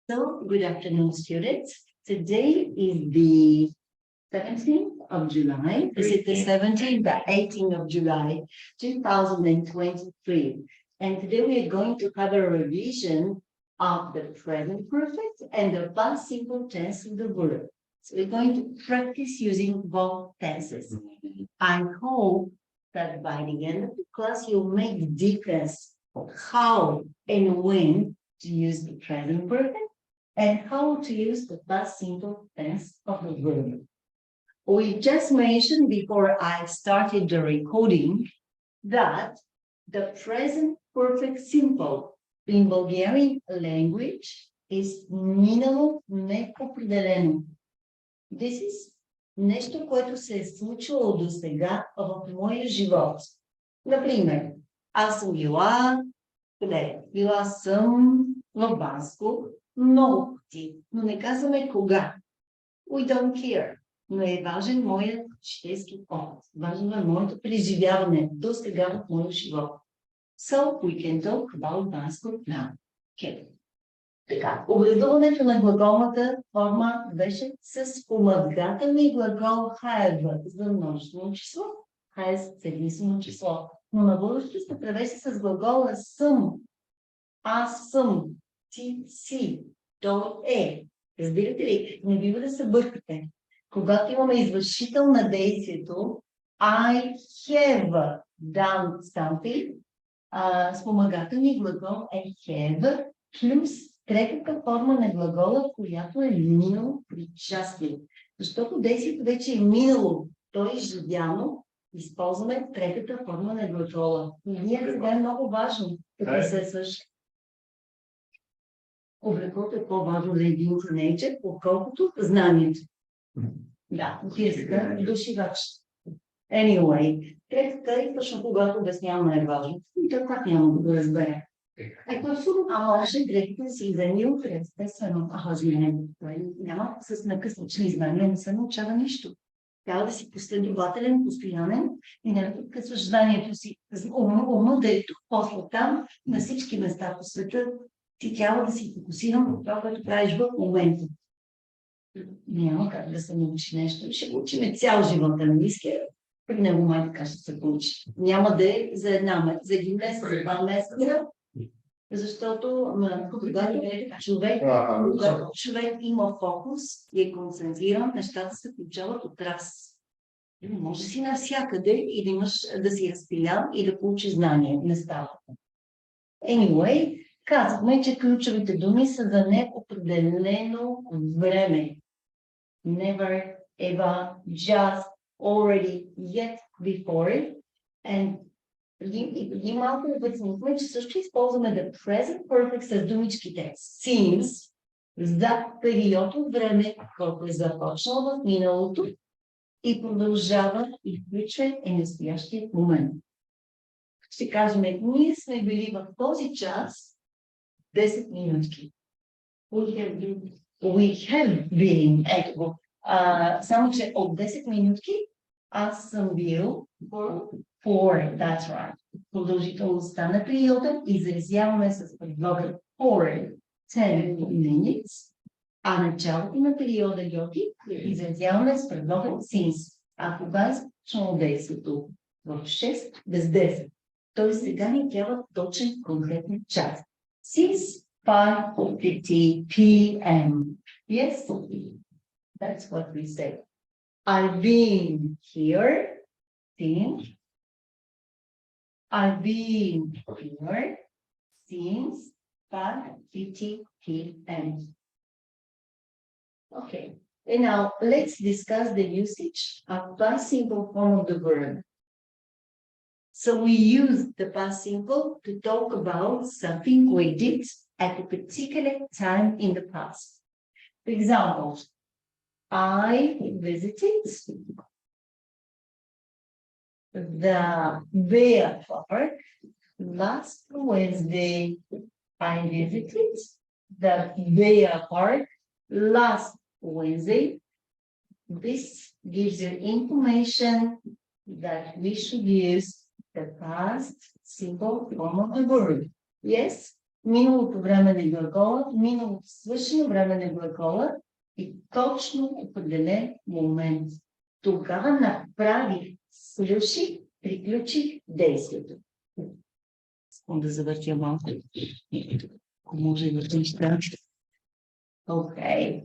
So, good afternoon, students. Today is the 17th of July. Is it the 17th? The 18th of July, 2023. And today we are going to have a revision of the present perfect and the past simple tense of the verb. So we're going to practice using both tenses. I hope that by the end of the class, you'll make the difference of how and when to use the present perfect and how to use the past simple tense of the verb. We just mentioned before I started the recording that the present perfect simple in Bulgarian language is минало неопределено. This is нещо, което се е случило до сега в моя живот. Например, аз съм била къде? Била съм в Банско много пъти, но не казваме кога. We don't care. Но е важен моят житейски опит. Важно е моето преживяване до сега в моя живот. So we can talk about Bangkok now. Okay. Така, образуването на глаголната форма беше с спомагателния глагол have за множествено число. Has за единствено число. Но на български се превежда с глагола съм. Аз съм. Ти си. Той е. Разбирате ли? Не бива да се бъркате. Когато имаме извършител на действието, I have done something, спомагателният глагол е have, плюс третата форма на глагола, която е минало причастие. Защото действието вече е минало, то е изживяно, използваме третата форма на глагола. И ние сега е много важно да се свърши. Облеклото е по-важно за един тинейджър, отколкото знанието. Да, физика, душевач. Anyway, третата и точно когато обясняваме е важно. И той как няма да го разбере. Ето абсурдно, може третите да си вземи утре, естествено. Няма с накъснични знания, не се научава нищо. Трябва да си последователен, постоянен и не откъсваш знанието си. Умно да е тук, после там, на всички места по света, ти трябва да си фокусиран по това, което правиш в момента. Няма как да се научи нещо. Ще го учим цял живот английски. При него май така ще се получи. Няма да е за един месец, за два месеца. Защото когато човек има фокус и е концентриран, нещата се получават от раз. Може си навсякъде и да имаш да си разпилян и да получиш знание. Не става. Anyway, казахме, че ключовите думи са за неопределено време. Never, ever, just, already, yet, before. And преди малко обяснихме, че също използваме the present perfect с думичките since за период от време, който е започнал в миналото и продължава и включва и настоящия момент. Ще кажем, ние сме били в този час 10 минутки. We have been. Ето, само че от 10 минутки аз съм бил for, that's right. Продължителността на периода изразяваме с предлога for 10 minutes, а началото на периода йоти изразяваме с предлога since. А кога е започнало действието? В 6 без 10. Тоест сега ни трябва точен конкретен час. Since 5:50 p.m. Yes, that's what we say. I've been here since. I've been here since 5:50 p.m. Okay, and now let's discuss the usage of past simple form of the verb. So we use the past simple to talk about something we did at a particular time in the past. For example, I visited the Bear Park last Wednesday. I visited the Bear Park last Wednesday. This gives you information that we should use the past simple form of the verb. Yes? миналото време на глагола, миналото свършено време на глагола и точно определен момент. Тогава направих, свърших, приключих действието. Искам да завъртя малко. Ако може да неща. Окей.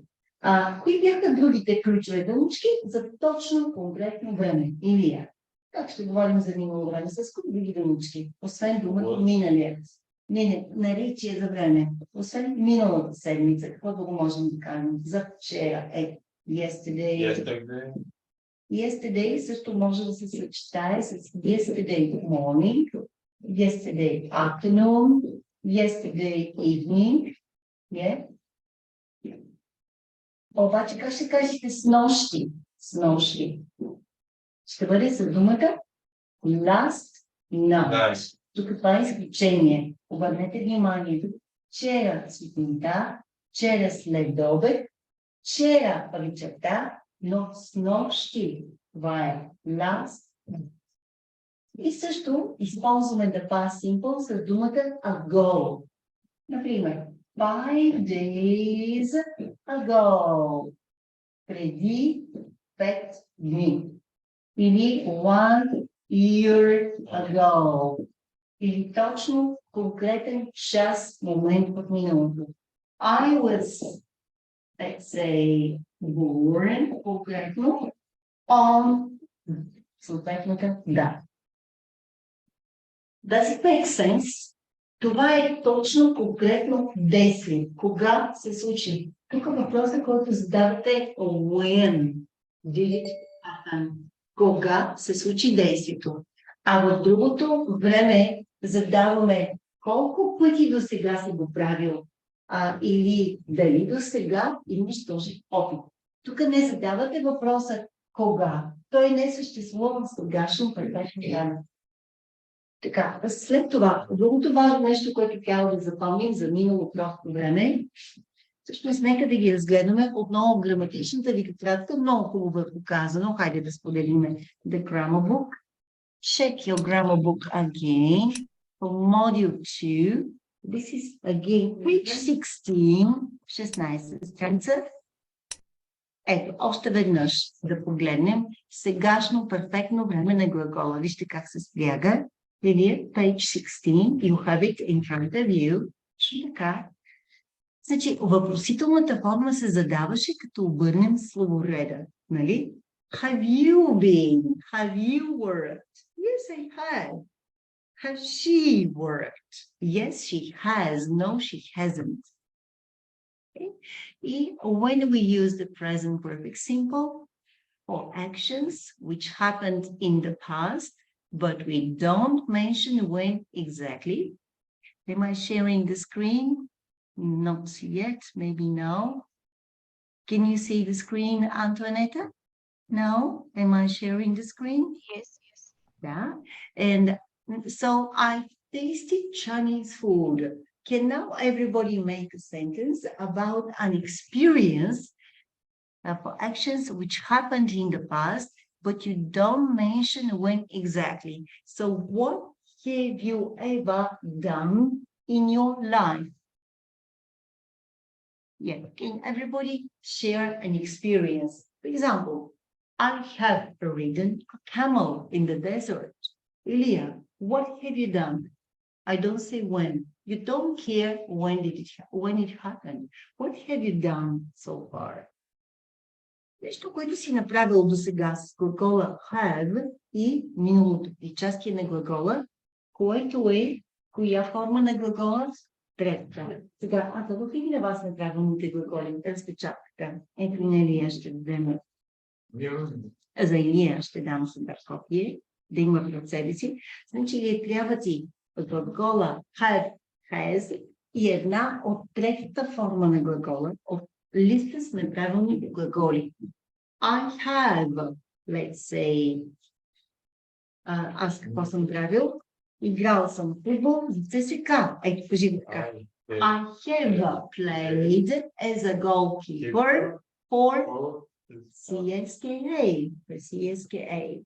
Кои бяха другите ключови думички за точно конкретно време? Илия. Как ще говорим за минало време? С кои други думички? Освен думата миналия. Не, наричие за време. Освен миналата седмица, какво да го можем да кажем? За вчера е yesterday. Yesterday също може да се съчетае с yesterday morning, yesterday afternoon, yesterday evening. Yeah. Обаче как ще кажете с нощи? С нощи. Ще бъде с думата last night. Тук това е изключение. Обърнете внимание. Вчера сутринта, вчера след обед, вчера вечерта, но с нощи. Това е last. И също използваме the past simple с думата ago. Например, 5 days ago. Преди 5 дни. Или 1 year ago. Или точно конкретен час, момент в миналото. I was, let's say, born, конкретно, on съответната дата. Does it make sense? Това е точно конкретно действие. Кога се случи? Тук въпросът, който задавате е when did it happen? Кога се случи действието? А в другото време задаваме колко пъти до сега си го правил или дали до сега имаш този опит. Тук не задавате въпроса кога. Той не съществува в сегашно перфектно време. Така, след това, другото важно нещо, което трябва да запомним за минало просто време, всъщност нека да ги разгледаме отново граматичната ви тетрадка, много хубаво е показано. Хайде да споделиме the grammar book. Check your grammar book again for module 2. This is again page 16, 16 страница. Ето, още веднъж да погледнем сегашно перфектно време на глагола. Вижте как се спряга. Или page 16, you have it in front of you. Така. Значи, въпросителната форма се задаваше, като обърнем словореда. Нали? Have you been? Have you worked? Yes, I have. Has she worked? Yes, she has. No, she hasn't. Okay? And when we use the present perfect simple for actions which happened in the past, but we don't mention when exactly. Am I sharing the screen? Not yet, maybe now. Can you see the screen, Antoinetta? No? Am I sharing the screen? Yes, yes. Yeah. And so I tasted Chinese food. Can now everybody make a sentence about an experience for actions which happened in the past, but you don't mention when exactly. So what have you ever done in your life? Yeah, can everybody share an experience? For example, I have ridden a camel in the desert. Ilya, what have you done? I don't say when. You don't care when it happened. What have you done so far? Нещо, което си направил до сега с глагола have и миналото причастие на глагола, което е коя форма на глагола? Трета. Сега, аз дадох ли на вас неправилните глаголи? Разпечатката. Ето на Илия ще взема. За Илия ще дам сега копие, да има пред себе си. Значи ли трябва ти глагола have, has и една от третата форма на глагола, от листа с неправилните глаголи. I have, let's say, аз какво съм правил? Играл съм футбол за ЦСКА. Ето, кажи така. I have played as a goalkeeper for CSKA. For CSKA.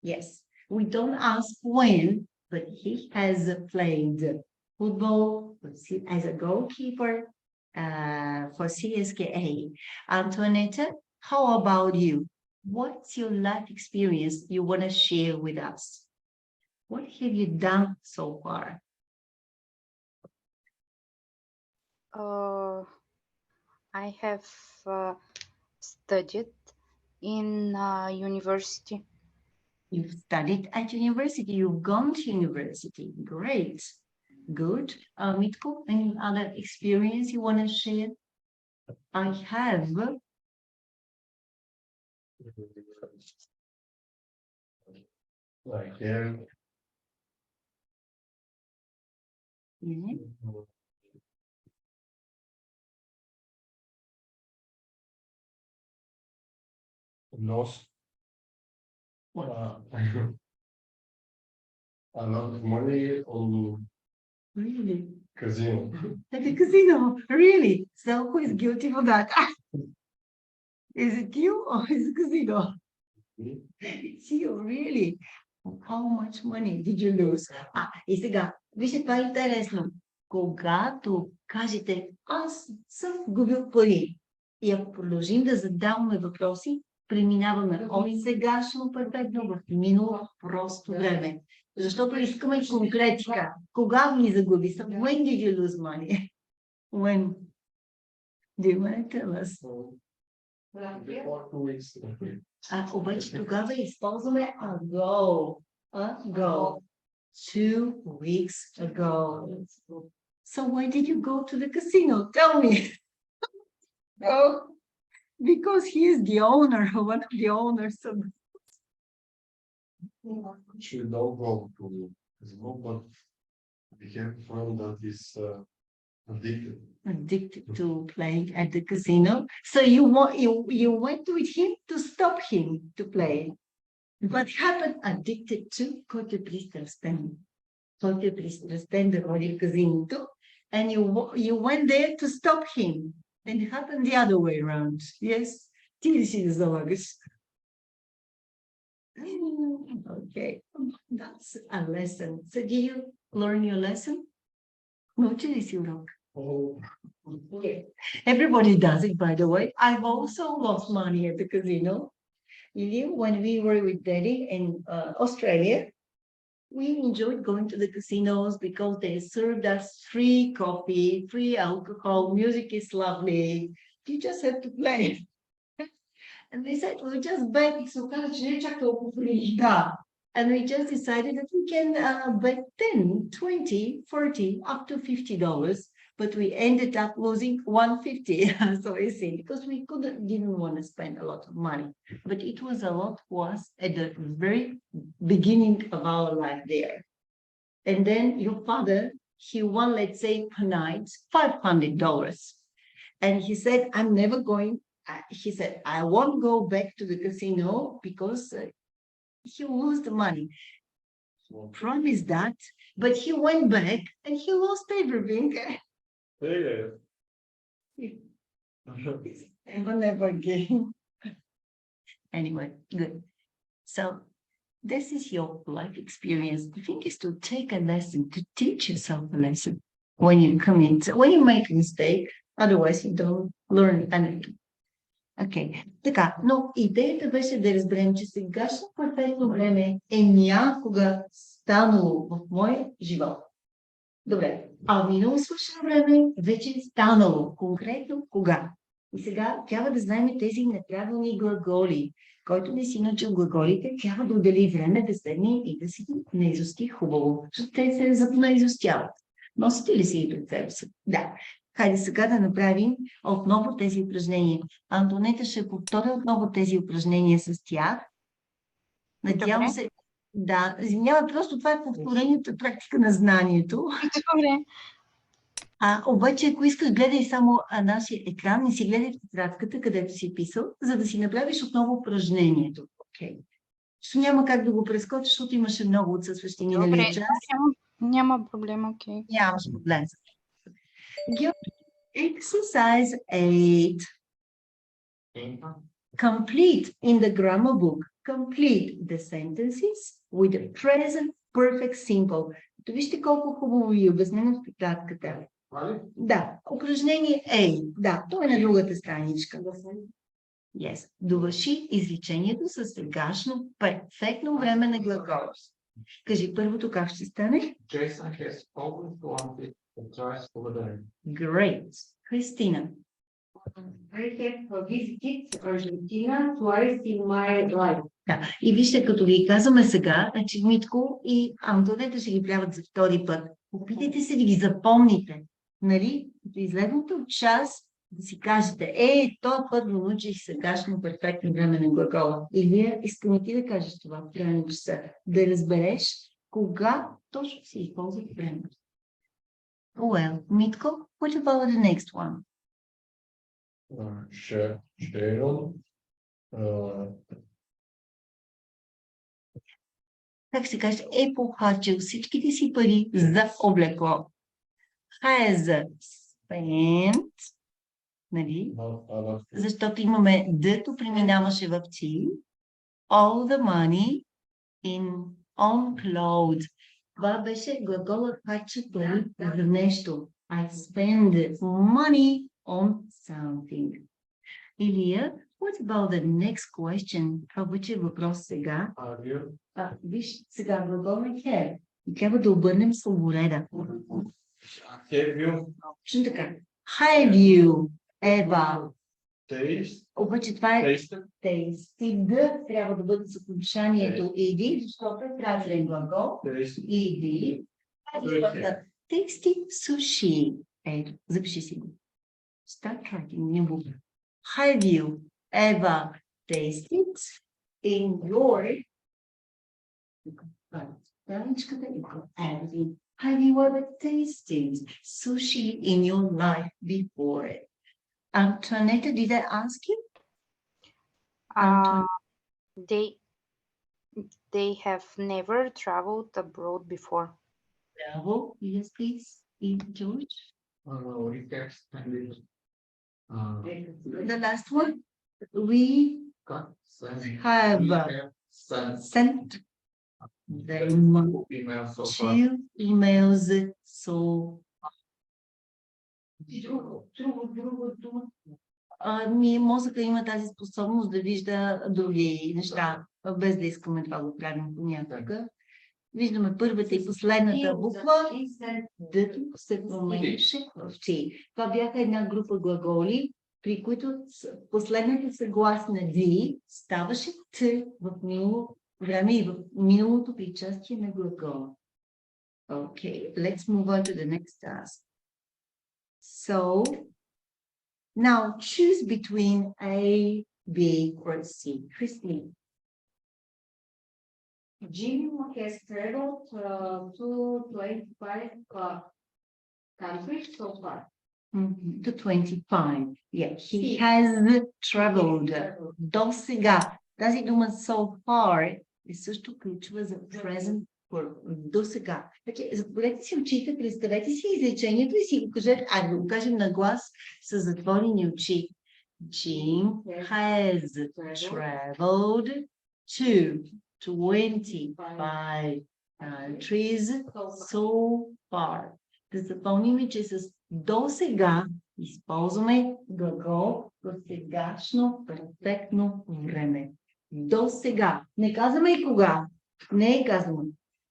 Yes. We don't ask when, but he has played football as a goalkeeper for CSKA. Antoinette, how about you? What's your life experience you want to share with us? What have you done so far? I have studied in university. You've studied at university, you've gone to university. Great. Good. Mitko, any other experience you want to share? I have. Like there, Mhm. lost uh, a lot of money on Really? casino. At the casino? Really? So who is guilty for that? Is it you or is it casino? It's you, really? How much money did you lose? И сега, вижте, това е интересно. Когато кажете, аз съм губил пари, и ако продължим да задаваме въпроси, преминаваме от сегашно перфектно в минало просто време. Защото искаме конкретика. Кога ги загуби? So when did you lose money? When? Do you want to tell us? Before 2 weeks. Обаче тогава използваме ago. Ago. 2 weeks ago. So why did you go to the casino? Tell me. Oh, because he is the owner, one of the owners of. Actually, don't go to casino, but we have a friend that is Addicted to playing at the casino. So you went with him to stop him to play. What happened? Addicted to който е пристрастен. Който е пристрастен да ходи в казиното. And you went there to stop him. And it happened the other way around. Yes? Ти ли си да залагаш? Okay. That's a lesson. So did you learn your lesson? Научи ли си урок? Okay. Everybody does it, by the way. I've also lost money at the casino. When we were with Daddy in Australia, we enjoyed going to the casinos because they served us free coffee, free alcohol, music is lovely. You just have to play. And they said, we'll just bet. So and we just decided that we can bet 10, 20, 40, up to $50. But we ended up losing 150. So you see, because we didn't want to spend a lot of money. But it was a lot for us at the very beginning of our life there. And then your father, he won, let's say, per night, $500. And he said, I'm never going. He said, I won't go back to the casino because he lost the money. He promised that, but he went back and he lost everything. Never again. Anyway, good. So this is your life experience. The thing is to take a lesson, to teach yourself a lesson when you come in. So when you make a mistake, otherwise you don't learn anything. Окей, така, но идеята беше да разберем, че сегашно перфектно време е някога станало в моя живот. Добре, а минало свършено време вече е станало. Конкретно кога? И сега трябва да знаем тези неправилни глаголи. Който не си научил глаголите, трябва да отдели време да седне и да си наизусти хубаво, защото те се запонаизустяват. Носите ли си и пред себе си? Да. Хайде сега да направим отново тези упражнения. Антонета ще повтори отново тези упражнения с тях. Надявам се. Да, извинявай, просто това е повторението, практика на знанието. Добре. Обаче, ако искаш, гледай само нашия екран, не си гледай в тетрадката, където си писал, за да си направиш отново упражнението. Okay. Няма как да го прескочиш, защото имаше много отсъстващи миналия час. Няма проблем, окей. Нямаш проблем. Exercise 8. Complete in the grammar book. Complete the sentences with the present perfect simple. Вижте колко хубаво ви обяснено в тетрадката. Да, упражнение A. Да, то е на другата страничка. Yes. Довърши изречението със сегашно перфектно време на глагола. Кажи първото как ще стане? Jason has always wanted a choice over there. Great. Кристина. I have visited Argentina twice in my life. Да. И вижте, като ви казваме сега, значи Митко и Антонета ще ги правят за втори път. Опитайте се да ги запомните. Нали? Като излезете от час, да си кажете, този път го научих сегашно перфектно време на глагола. И вие искам и ти да кажеш това в края на часа. Да разбереш кога точно си използват времето. Well, Митко, what about the next one? Sharon. Как се каже, е похарчил всичките си пари за облекло. Has spent, нали? Защото имаме дето преминаваше в ти. All the money in on clothes. Това беше глаголът харча пари за нещо. I spend money on something. Илия, what about the next question? Това вече е въпрос сега. Виж, сега глагол е have. И трябва да обърнем словореда. Have you Точно така. Have you ever? taste? Обаче това е Tasted? tasted. Трябва да бъде съкончанието ed, защото е правилен глагол. Tasted. Ed. Tasty sushi. Ето, запиши си го. Start writing new book. Have you ever tasted in your страничката и have you ever tasted sushi in your life before? Antoinette, did I ask you? They have never traveled abroad before. Bravo. Yes, please. In George. We have spent The last one. We have sent them email so far. 2 emails so мозъка има тази способност да вижда други неща, без да искаме това го правим понякога. Виждаме първата и последната буква, дето се променяше в ти. Това бяха една група глаголи, при които последната съгласна ди ставаше т в минало време и в миналото причастие на глагола. Okay, let's move on to the next task. So, now choose between A, B, or C. Christine. Jim has traveled to 25 countries so far. To 25. Yeah, he has traveled. До сега. Тази дума so far е също ключова за present work. До сега. Значи, затворете си очите, представете си изречението и си го кажете, да го кажем на глас с затворени очи. Jim has traveled to 25 countries so far. Да запомним, че с до сега използваме глагол в сегашно перфектно време. До сега. Не казваме и кога. Не е казано.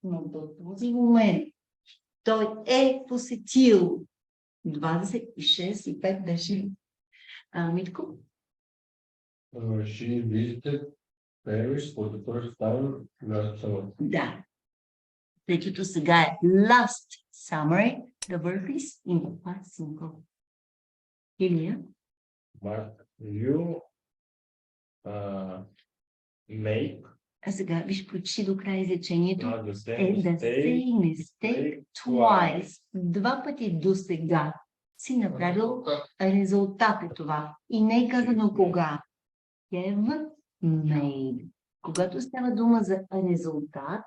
Но до този момент той е посетил 26 и 5 беше. Митко? She visited Paris for the first time last summer. Да. Тъй като сега е last summer, the verb is in the past simple. Илия? But you make А сега виж, прочи до края изречението. the Е same the same mistake twice. Два пъти до сега си направил резултат е това. И не е казано кога. Have made. Когато става дума за резултат,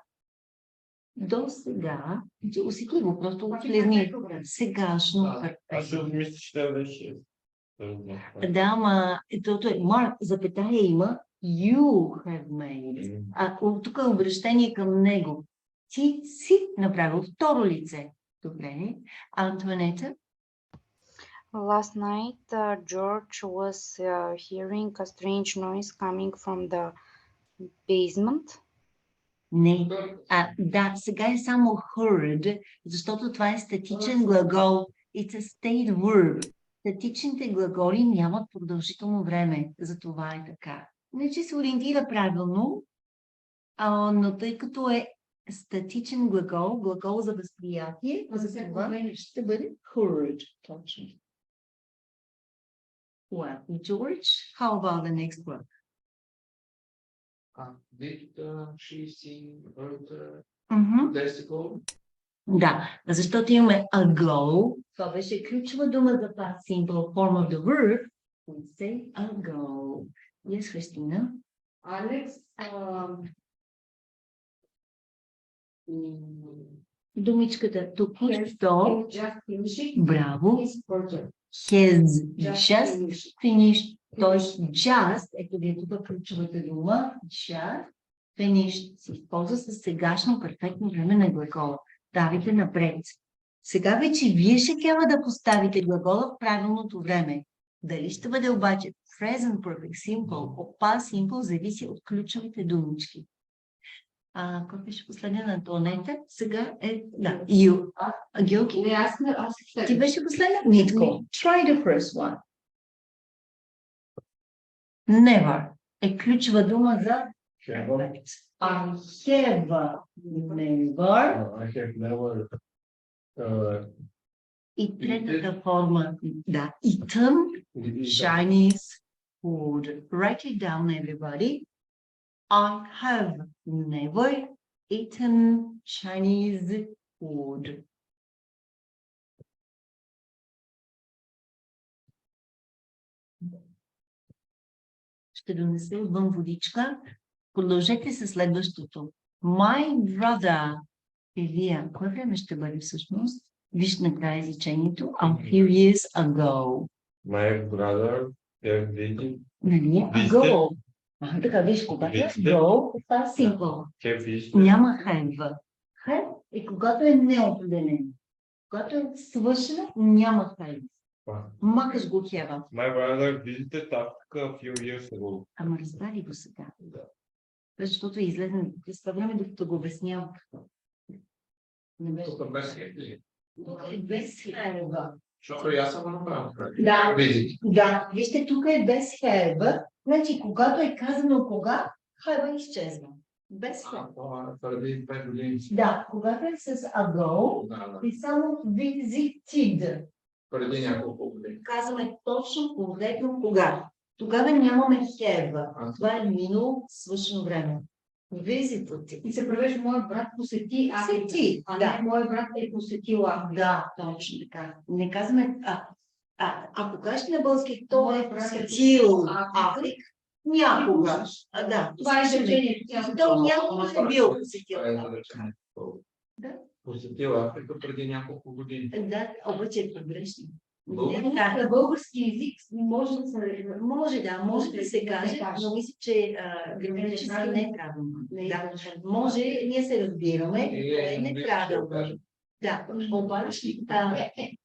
до сега, усети го, просто влезни сегашно перфектно. мисля, че това беше. Да, ама ето е марк, запетая има you have made. Тук е обращение към него. Ти си направил второ лице. Добре. Антуанета? Last night, George was hearing a strange noise coming from the basement. Не. Да, сега е само heard, защото това е статичен глагол. It's a state verb. Статичните глаголи нямат продължително време. Затова е така. Не, че се ориентира правилно, но тъй като е статичен глагол, глагол за възприятие, за това ще бъде heard. Точно. Well, George, how about the next one? Did she see her Mhm. testicle? Да, защото имаме ago. Това беше ключова дума за past simple form of the verb. We say ago. Yes, Christina. Alex, Думичката току-що. just finished Браво. his project. Has Just just finished. finished. Тоест just, ето ви е тук ключовата дума. Just finished се използва с сегашно перфектно време на глагола. Давайте напред. Сега вече вие ще трябва да поставите глагола в правилното време. Дали ще бъде обаче present perfect simple, past simple, зависи от ключовите думички. Кой беше последния на Антонета? Сега е, да, you. Георги? Не, аз Ти беше последна? Митко. Try the first one. Never е ключова дума за Have. perfect. I have never. I have never И третата форма, да, eaten Chinese food. Write it down, everybody. I have never eaten Chinese food. Ще донеса отвън водичка. Продължете със следващото. My brother. И вие, кое време ще бъде всъщност? Виж накрая изречението. A few years ago. My brother have visited. Нали? Ago. Така, виж, когато е go, това е simple. Have visited. Няма have. Have е когато е неопределен. Когато е свършено, няма have. Макаш го have. My brother visited Africa a few years ago. Ама разбрали го сега. Да. Защото е излезен през това време, докато го обяснявам. Не беше. Тук без хеви. Без have. Защото и аз съм го направил. Да. Visit. Да, вижте, тук е без have. Значи, когато е казано кога, have изчезва. Без have. Преди 5 години. Да, когато е с ago, Да. и само visited. Преди няколко години. Казваме точно, конкретно кога. Тогава нямаме have. Това е минало свършено време. Visited. И се превежда моят брат посети Посети, а да. не моят брат е посетил Африка. Да, точно така. Не казваме, ако кажеш на български, то е посетил Африка, някога. Да, Това е изречението. то някога е бил посетил Това е Африка. изречението. Да. Посетил Африка преди няколко години. Да, обаче е погрешно. Български? Да, Български език може да се... може да се каже, но мисля, че граматически не е правилно. Да, може, ние се разбираме, е неправилно. Да, обаче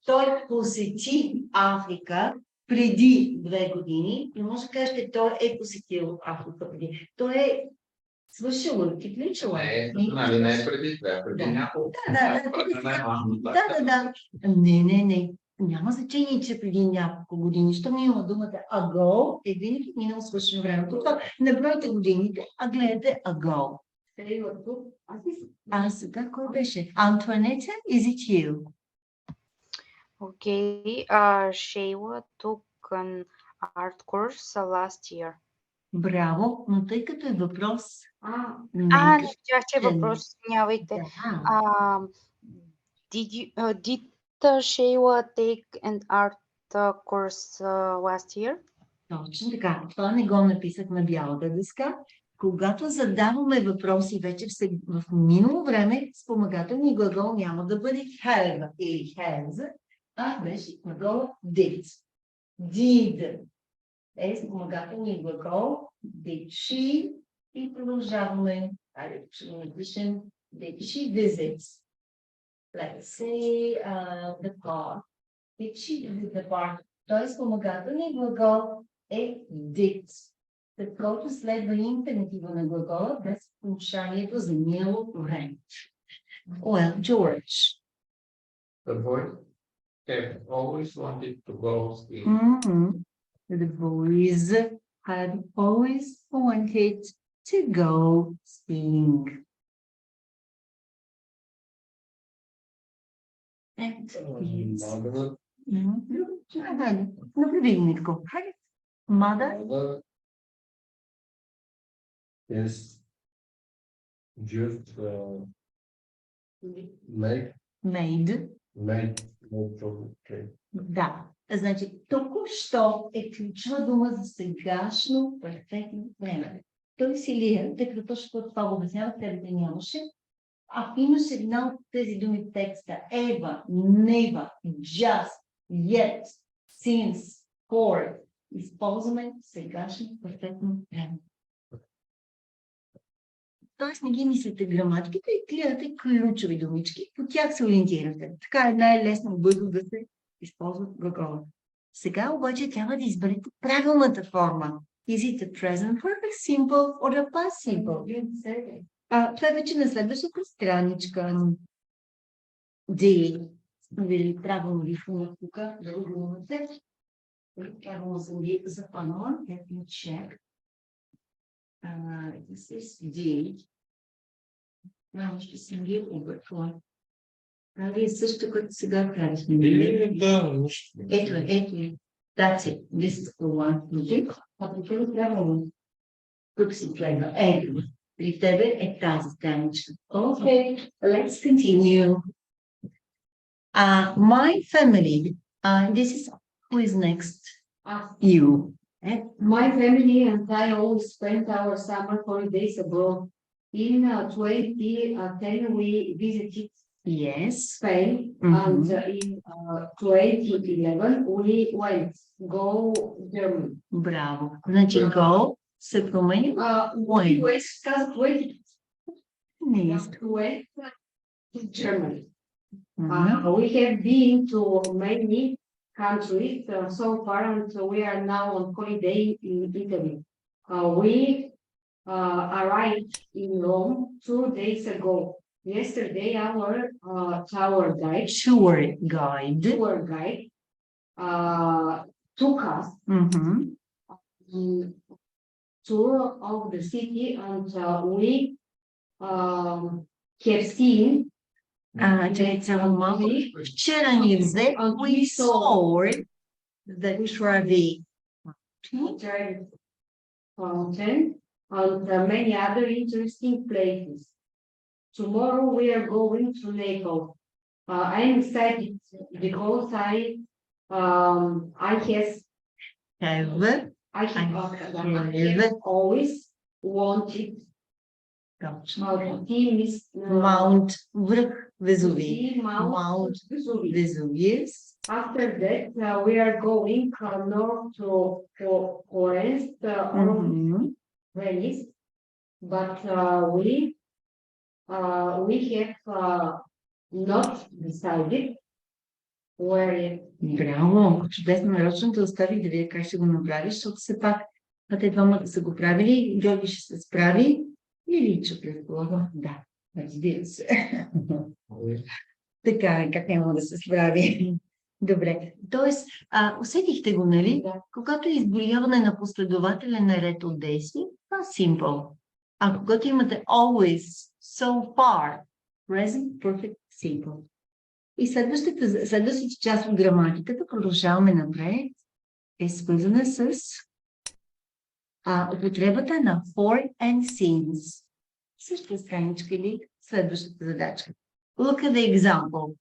той посети Африка преди 2 години и може да кажете, той е посетил Африка преди. Той е свършил и приключил. Не е преди това, преди няколко. Да. Не. Няма значение, че преди няколко години. Що ми има думата ago, е винаги минало свършено време. Това не бройте годините, а гледате ago. Сега кой беше? Антуанета, is it you? Okay, Shayla took an art course last year. Браво, но тъй като е въпрос... Не чак, че е въпрос, извинявайте. Да. Did Shayla take an art course last year? Точно така. Това не го написах на бялата дъска. Когато задаваме въпроси вече в минало време, спомагателният глагол няма да бъде have или has, а беше глагола did. Did е спомагателният глагол, did she и продължаваме. Айде, ще го напишем. Did she visits? Let's say the car. which is the part. Т.е. спомагателният глагол е did. След който следва императива на глагола без помощанието за минало време. Well, George. The boy have always wanted to go skiing. The boys had always wanted to go skiing. And yes. Mother, Направи го, Митко. Mother mother is just made. okay. Да. Значи, току-що е ключова дума за сегашно перфектно време. Той си Илия, тъй като точно което това го обяснява, тебе нямаше. Ако имаше една от тези думи в текста, ever, never, just, yet, since, for, използваме сегашно перфектно време. Тоест не ги мислите граматиката и гледате ключови думички, по тях се ориентирате. Така е най-лесно бързо да се използват глагола. Сега обаче трябва да изберете правилната форма. Is it the present perfect simple or the past simple? Това е вече на следващата страничка. D. Вили правилно ли функция тук? Да го гледате. Правилно съм ги запанала. Let me check. This is D. Ще съм ги объркала. Прави е също, като сега правихме. Ето е. That's it. This is the one. А тук е правилно. Тук си следва. Ето. При тебе е тази страничка. Okay, let's continue. My family. This is who is next? You. My family and I always spent our summer holidays abroad. In 2010, we visited Yes. Spain, and in 2011, we went go Germany. Браво. Значи go се промени. Казах went Не went to Germany. We have been to many countries so far, and we are now on holiday in Italy. We arrived in Rome 2 days ago. Yesterday, our tour guide took us tour of the city, and we have seen. Вчера ни взе, we saw the Trevi fountain and many other interesting places. Tomorrow we are going to Naples. I am excited because I have always wanted Mount Vesuvius. After that, we are going north to Florence, Venice, but we have not decided where it. Браво! Чудесно, нарочно те оставих да видя как ще го направиш, защото все пак те двамата са го правили, Георги ще се справи или че предполагам, да, разбира се. Така, как няма да се справи. Добре, тоест, усетихте го, нали? Да. Когато е изброяване на последователен ред от действия, това е simple. А когато имате always, so far, present, perfect, simple. И следващата част от граматиката, продължаваме напред, е свързана с употребата на for and since. Същата страничка или следващата задачка. Look at the example.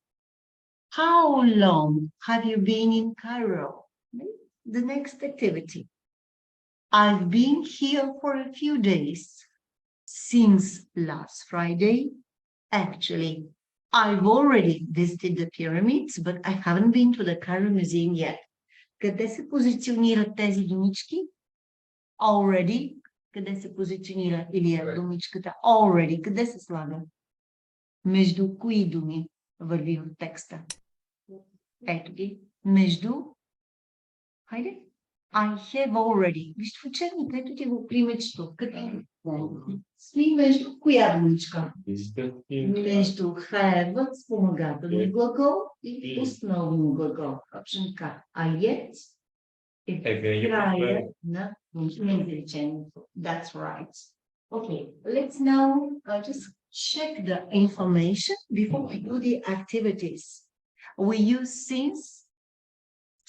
How long have you been in Cairo? The next activity. I've been here for a few days. Since last Friday. Actually, I've already visited the pyramids, but I haven't been to the Cairo Museum yet. Къде се позиционират тези думички? Already. Къде се позиционира или думичката already? Къде се слага? Между кои думи върви в текста? Ето ги. между, хайде, I have already. Вижте в учебника, ето ти го примечето. Стои между коя думичка? Между have, спомагателен глагол и основен глагол. Точно така. А yet е края на изречението. That's right. Okay, let's now just check the information before we do the activities. We use since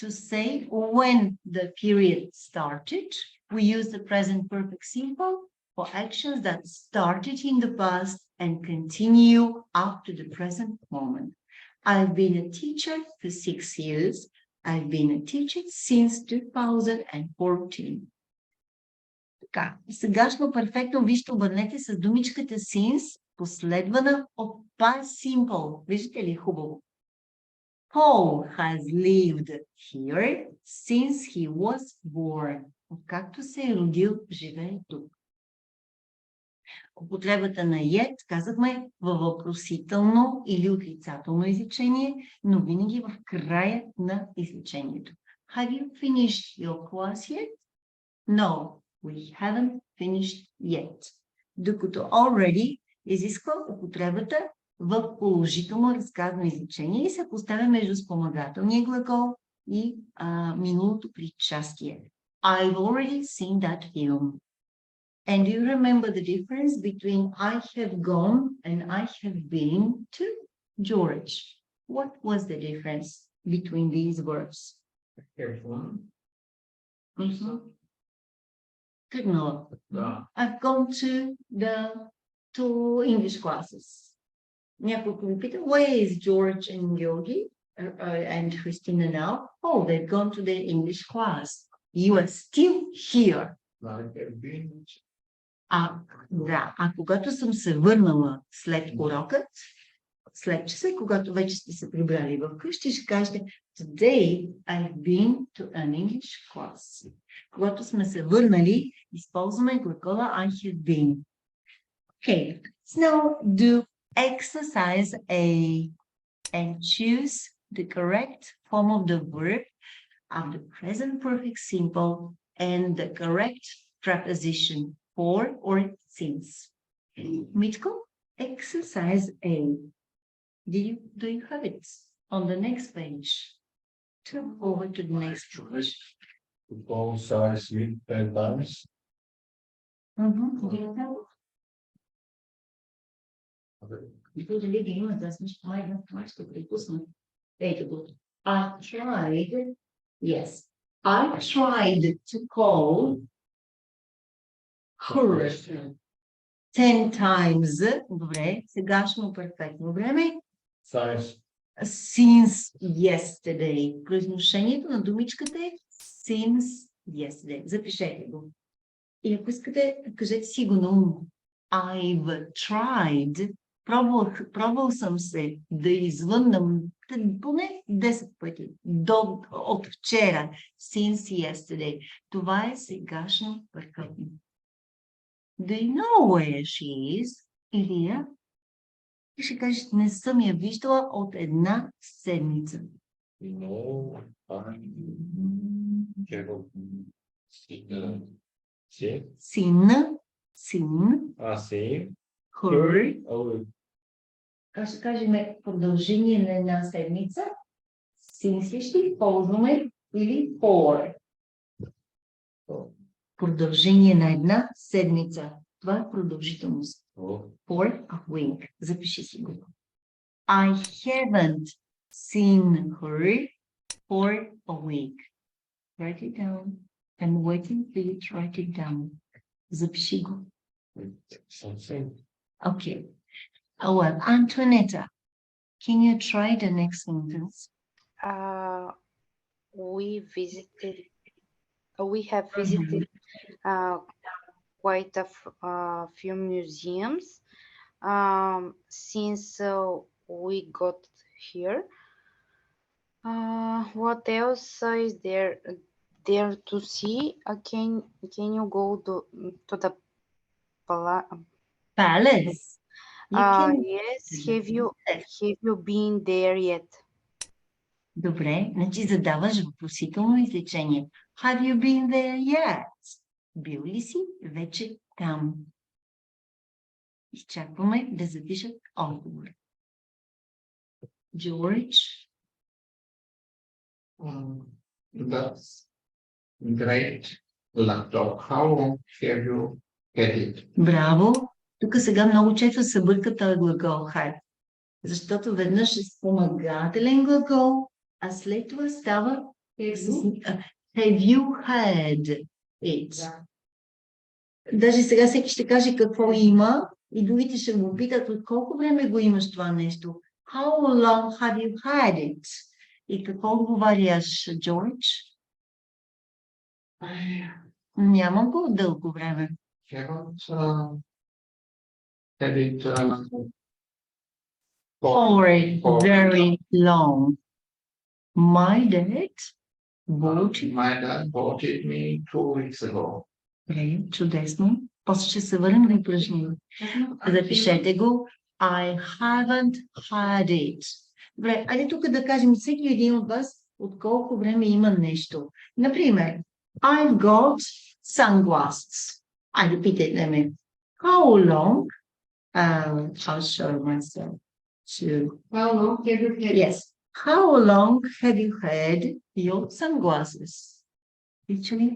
to say when the period started. We use the present perfect simple for actions that started in the past and continue up to the present moment. I've been a teacher for 6 years. I've been a teacher since 2014. Така, сегашно перфектно, вижте, обърнете с думичката since, последвана от past simple. Виждате ли хубаво? Paul has lived here since he was born. Откакто се е родил, живее тук. Употребата на yet, казахме, във въпросително или отрицателно изречение, но винаги в края на изречението. Have you finished your class yet? No, we haven't finished yet. Докато already изисква употребата в положително разказано изречение и се поставя между спомагателния глагол и миналото причастие. I've already seen that film. And do you remember the difference between I have gone and I have been to? George, what was the difference between these verbs? Тръгнала. I've gone to two English classes. Някой ми пита, where is George and Yogi and Christina now? Oh, they've gone to their English class. You are still here. А когато съм се върнала след урокът, след часа, когато вече сте се прибрали в къщи, ще кажете, today I've been to an English class. Когато сме се върнали, използваме глагола I have been. Okay, let's now do exercise A and choose the correct form of the verb of the present perfect simple and the correct preposition for or since. Mitko, exercise A. Do you have it on the next page? Turn over to the next page. To go size with 10 times. Do you have it? Because the game does not much to prepusna. I tried, yes, I tried to call her 10 times. Добре, сегашно перфектно време. Size. Since yesterday. Произношението на думичката е since yesterday. Запишете го. И ако искате, кажете си го на ум. I've tried. Пробвал съм се да извъннам поне 10 пъти от вчера. Since yesterday. Това е сегашно перфектно. Do you know where she is? Илия? И ще кажеш, не съм я виждала от една седмица. No, Син. Her. Ще кажем продължение на една седмица. Since ли ще използваме или for? Продължение на една седмица. Това е продължителност. For a week. Запиши си го. I haven't seen her for a week. Write it down. I'm waiting for you to write it down. Запиши го. Okay. Oh, well, Antoinetta, can you try the next sentence? We have visited quite a few museums since we got here. What else is there to see? Can you go to the Palace. yes. Have you been there yet? Добре, значи задаваш въпросително изречение. Have you been there yet? Бил ли си вече там? Изчакваме да запишат отговор. George, That's great laptop. How long have you had it? браво. Тук сега много често се бърка този глагол had, защото веднъж е спомагателен глагол, а след това става have you had it. Даже сега всеки ще каже какво има и другите ще го питат от колко време го имаш това нещо. How long have you had it? И какво отговаряш, Джордж? Нямам го от дълго време. Haven't had it For for- very long. My dad bought it. My dad bought it me 2 weeks ago. Добре, чудесно. После ще се върнем на упражнение. Запишете го. I haven't had it. Добре, айде тук да кажем всеки един от вас от колко време има нещо. Например, I've got sunglasses. Айде питайте ме. How long? I'll show myself. How long have you had? Yes. How long have you had your sunglasses? Actually,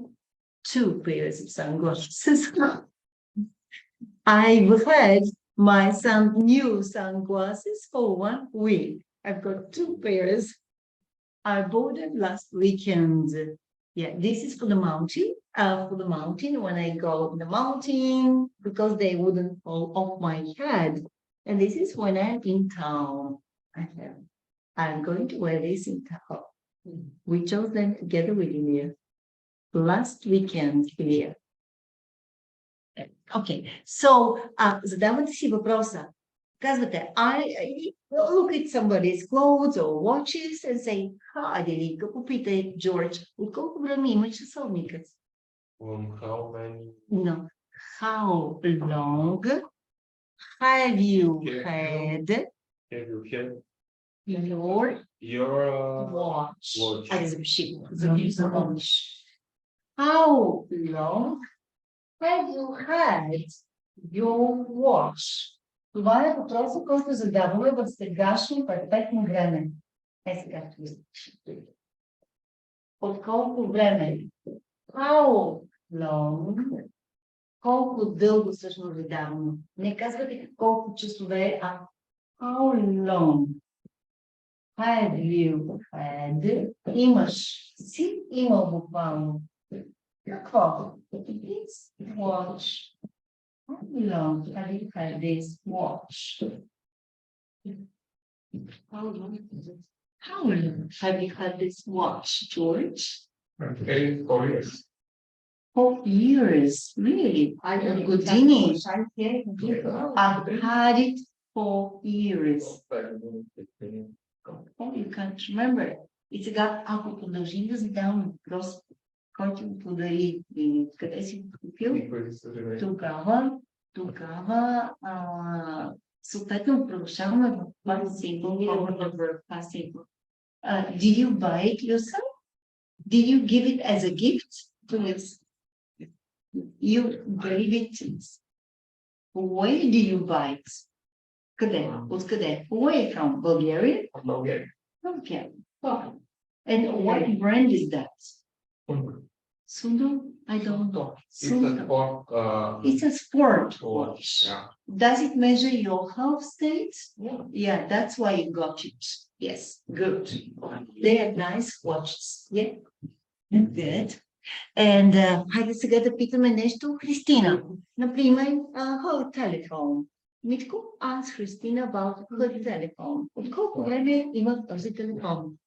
2 pairs of sunglasses. I've had my new sunglasses for 1 week. I've got 2 pairs. I bought them last weekend. Yeah, this is for the mountain. When I go in the mountain, because they wouldn't fall off my head. And this is when I'm in town. I'm going to wear this in town. We chose them together with Ilya. Last weekend here. Okay, so задавате си въпроса. Казвате, I look at somebody's clothes or watches and say, Аделика, попитай Джордж, от колко време има часовникът? How many? No. How long have you had Have you had your your watch? watch? Айде запиши. How long have you had your watch? Това е въпросът, който задаваме в сегашно перфектно време. Сега. От колко време? How long? Колко дълго всъщност задаваме? Не казвате колко часове, а how long have you had? Имаш. Си имал буквално. Какво? This watch. How long have you had this watch? How long have you had this watch, George? Okay, 4 years. 4 years, really? Години. I've had it 4 years. Oh, you can't remember. И сега, ако продължим да задаваме въпрос, който го подари и къде си го купил, тогава съответно продължаваме в past simple, forward past simple. Did you buy it yourself? Did you give it as a gift to us? You gave it. Where did you buy it? Къде? Откъде? Where from? Bulgaria? Bulgaria. Okay. And what brand is that? Sudo? I don't know. It's a sport watch. Yeah. Does it measure your health state? Yeah, that's why you got it. Yes, good. They are nice watches. Yeah, good. And хайде сега да питаме нещо Христина. Например, her telephone. Митко, ask Christina about her telephone. От колко време има този телефон?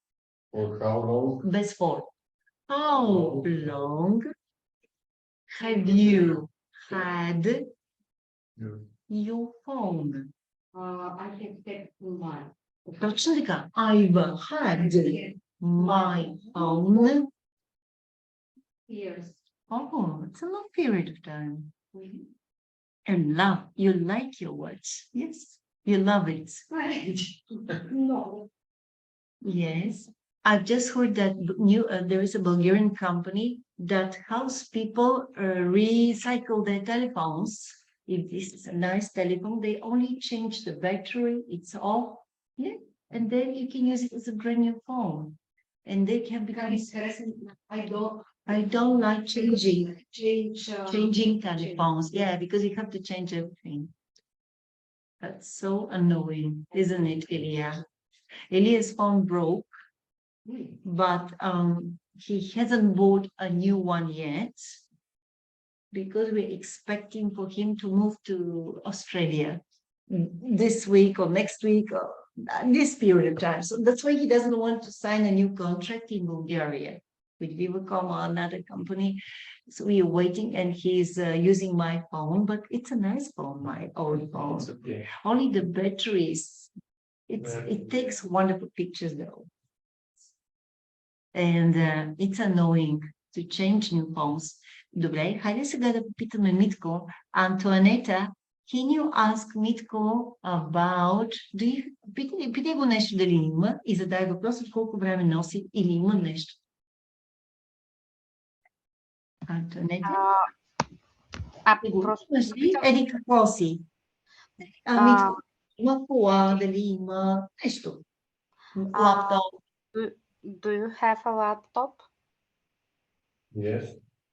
For how long? Без for. How long have you had your phone? I have had mine. Точно така. I've had my phone. Years. Oh, it's a long period of time. And love, you like your watch. Yes, you love it. No. Yes. I've just heard that there is a Bulgarian company that helps people recycle their telephones. If this is a nice telephone, they only change the battery, it's off, yeah, and then you can use it as a brand new phone. And they can become. I don't like changing telephones, yeah, because you have to change everything. That's so annoying, isn't it, Ilya? Ilya's phone broke, but he hasn't bought a new one yet because we're expecting for him to move to Australia this week or next week or this period of time. So that's why he doesn't want to sign a new contract in Bulgaria with Vivacom or another company. So we are waiting, and he's using my phone, but it's a nice phone, my old phone. It's okay. Only the batteries, it takes wonderful pictures though. And it's annoying to change new phones. Добре, хайде сега да попитаме Митко. Антуанета, can you ask Митко about... Питай го нещо дали има и задай въпрос от колко време носи или има нещо. Антуанета? Просто Еди какво си? Митко, има кола, дали има нещо? Лаптоп? do you have a laptop? Yes,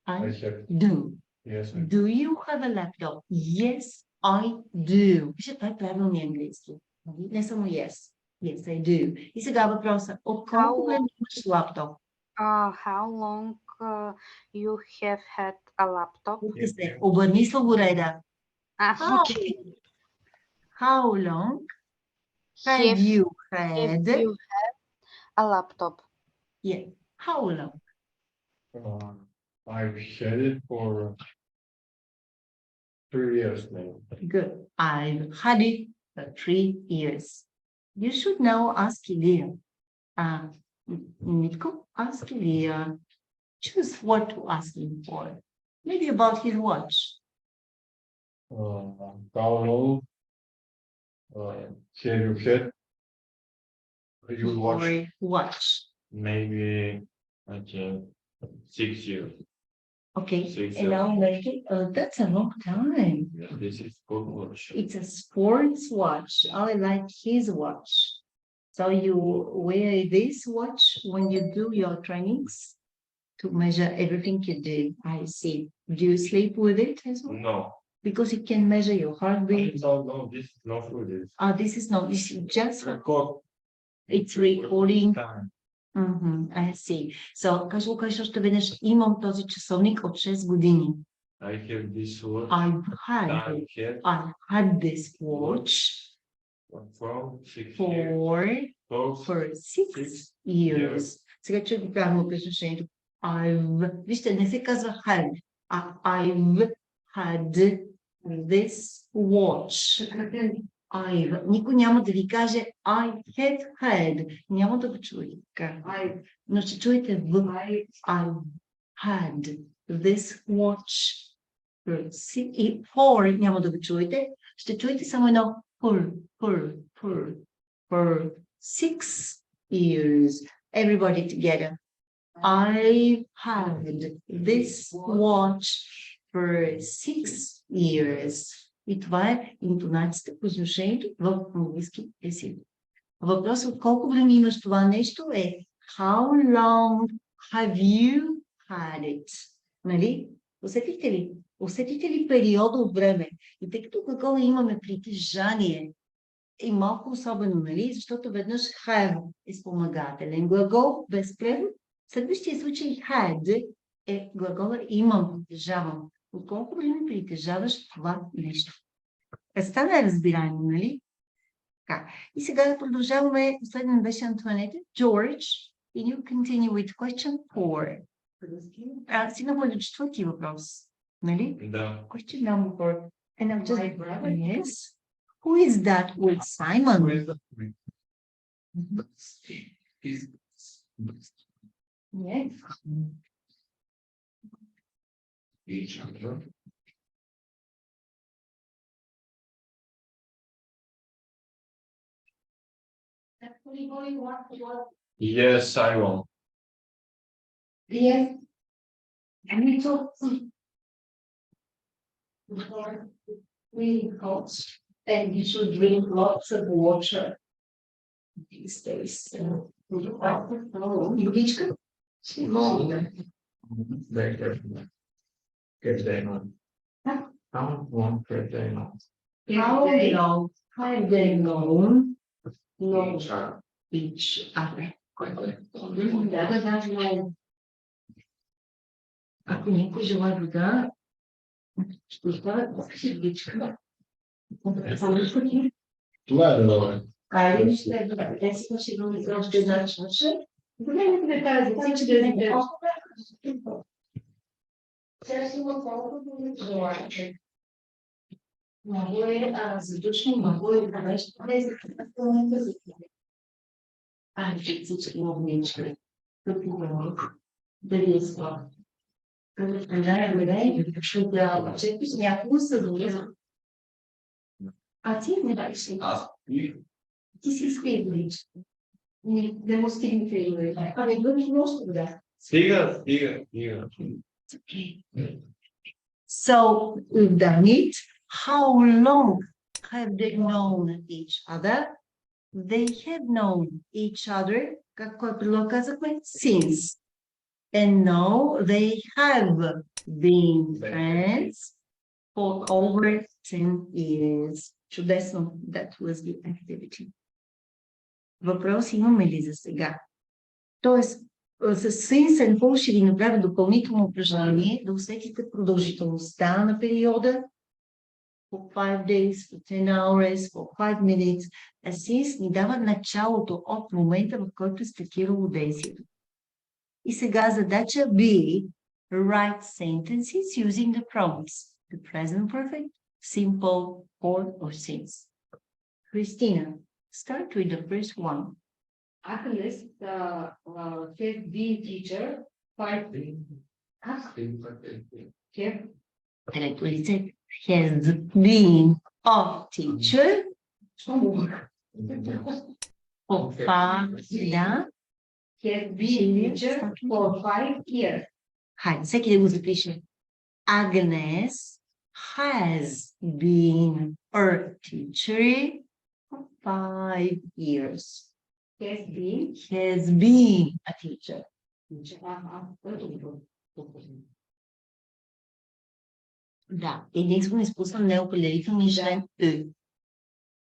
I I have. do. Yes, I Do you have a laptop? Yes, I do. Вижте, това е правилният английски. Не само yes. Yes, I do. И сега въпроса. От колко време имаш лаптоп? How long you have had a laptop? Обърни словореда. Okay. How long have you had? If you have a laptop. Yeah. How long? I've had it for 3 years now. Good. I've had it for 3 years. You should now ask Ilya. Mitko, ask Ilya. Choose what to ask him for. Maybe about his watch. How long have you had your watch? Or watch. Maybe like 6 years. Okay. 6 And now years. like it. That's a long time. Yeah, this is good watch. It's a sports watch. I like his watch. So you wear this watch when you do your trainings to measure everything you do. I see. Do you sleep with it as well? No. Because it can measure your heartbeat. No, this is not for this. This is not. This is just. Record It's recording. time. I see. So, кажи още веднъж, имам този часовник от 6 години. I have this watch. I had this watch from 6 years. for 6 years. Сега чуй го правилно произношението. Вижте, не се казва had. I've had this watch. Никой няма да ви каже I have had. Няма да го чуете. Но ще чуете в I've had this watch и for няма да го чуете. Ще чуете само едно for 6 years. Everybody together. I've had this watch for 6 years. И това е интонацията, произношението в английски език. Въпросът от колко време имаш това нещо е how long have you had it? Нали? Усетите ли? Усетите ли периода от време? И тъй като глагола имаме притежание, е малко особено, нали? Защото веднъж have е спомагателен глагол без превод. В следващия случай had е глагола имам, притежавам. От колко време притежаваш това нещо? Стана разбираемо, нали? Така. И сега продължаваме. Последен беше Антуанета. George, can you continue with question 4? Стигнахме до четвърти въпрос. Нали? Да. Question number 4. And I'm just... Yes. Who is that with Simon? Who is that? Yes. Each other. Actually, going what Yes, I will. Yes. Me too. Really hot, and you should drink lots of water these days. Юличка? Later. Get them on. How long get them on? How they know No. each other. Да, даже no. Ако някой желая вода, ще оставя сърдичка. Това е добре. Айде, ще бъде. Те си ще го мисля, ще знаеш, че. Добре, не тази, всички да видят. Сега си има колкото не желаете. Много е задушно, много е горещо. Всички новнички. Дали е слаб. Ще да чекаш някого съдължа. А ти не дадеш си. Ти си скрипнич. Не му стигне филмове. Абе, бъдеш много вода. Стига. Okay. So we've done it. How long have they known each other? They have known each other, kako je bilo казахме, since. And now they have been friends for over 10 years. Чудесно. That was the activity. Въпрос имаме ли за сега? Тоест, с since and for ще ви направя допълнително упражнение да усетите продължителността на периода for 5 days, for 10 hours, for 5 minutes. А since ни дава началото от момента, в който е стартирало действието. И сега задача B. Write sentences using the prompts. The present perfect, simple, for or since. Christina, start with the first one. Agnes has been teacher 5 years. Трето лице has been a teacher for 5, да. Has been teacher for 5 years. Хайде, всеки да го запише. Agnes has been a teacher for 5 years. Has been a teacher. Да, единствено изпуснам неопределителния член Ъ.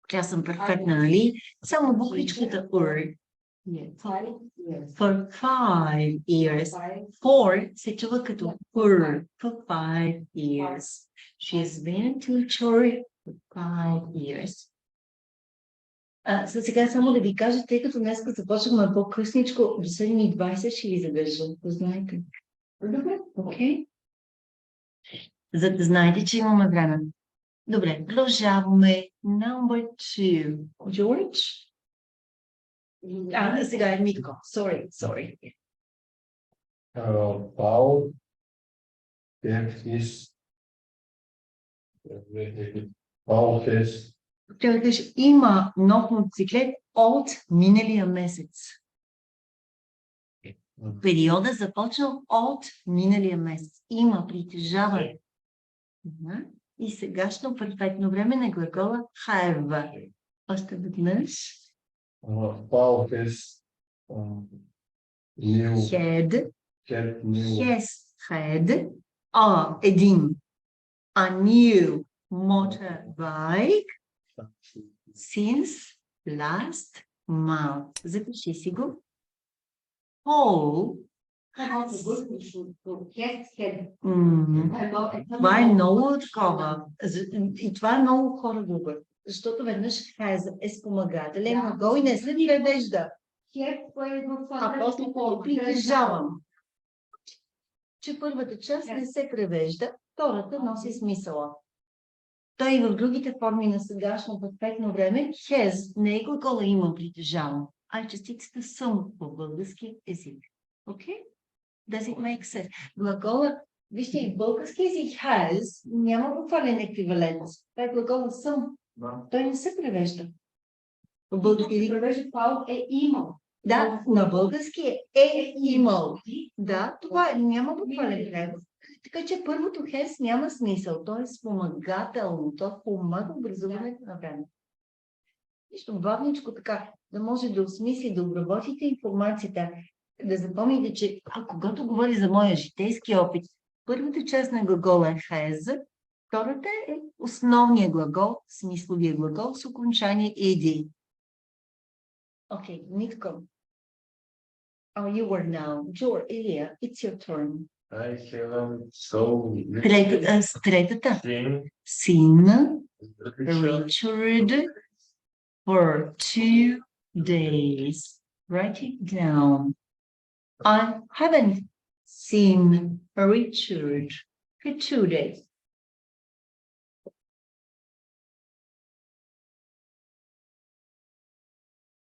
Тя съм перфектна, нали? Само буквичката Р. For 5 years. For се чува като for 5 years. She has been a teacher for 5 years. Сега само да ви кажа, тъй като днес започнахме по-късничко, до 7:20 ще ви задържам. Знаете. Добре, окей. За да знаете, че имаме време. Добре, продължаваме. Number 2. George? Сега е Митко. Sorry. Paul has Трябва да кажеш, има нов мотоциклет от миналия месец. Периода започнал от миналия месец. Има притежаване. И сегашно перфектно време на глагола have. Още веднъж. Paul has new Has had един a new motorbike since last month. Запиши си го. Paul това е много такова. И това е много хора губят. Защото веднъж has е спомагателен глагол и не се превежда. А после притежавам. Че първата част не се превежда, втората носи смисъла. Той и в другите форми на сегашно перфектно време has не е глагола има притежавам, а е частицата съм в български език. Окей? Does it make sense? Глагола, вижте, и в български език has няма буквален еквивалент. Това е глагола съм. Той не се превежда. В български език превежда Пал е имал. Да, на български е имал. Да, това няма буквален превод. Така че първото has няма смисъл. То е спомагателно. То помага образуването на време. Нищо бавничко така, да може да осмисли, да обработите информацията, да запомните, че когато говори за моя житейски опит, първата част на глагола е has, втората е основният глагол, смисловия глагол с окончание ed. Окей, Нитко. Oh, you were now. George, Ilya, it's your turn. I haven't so Третата. seen Seen Richard Richard for 2 days. Write it down. I haven't seen Richard for 2 days.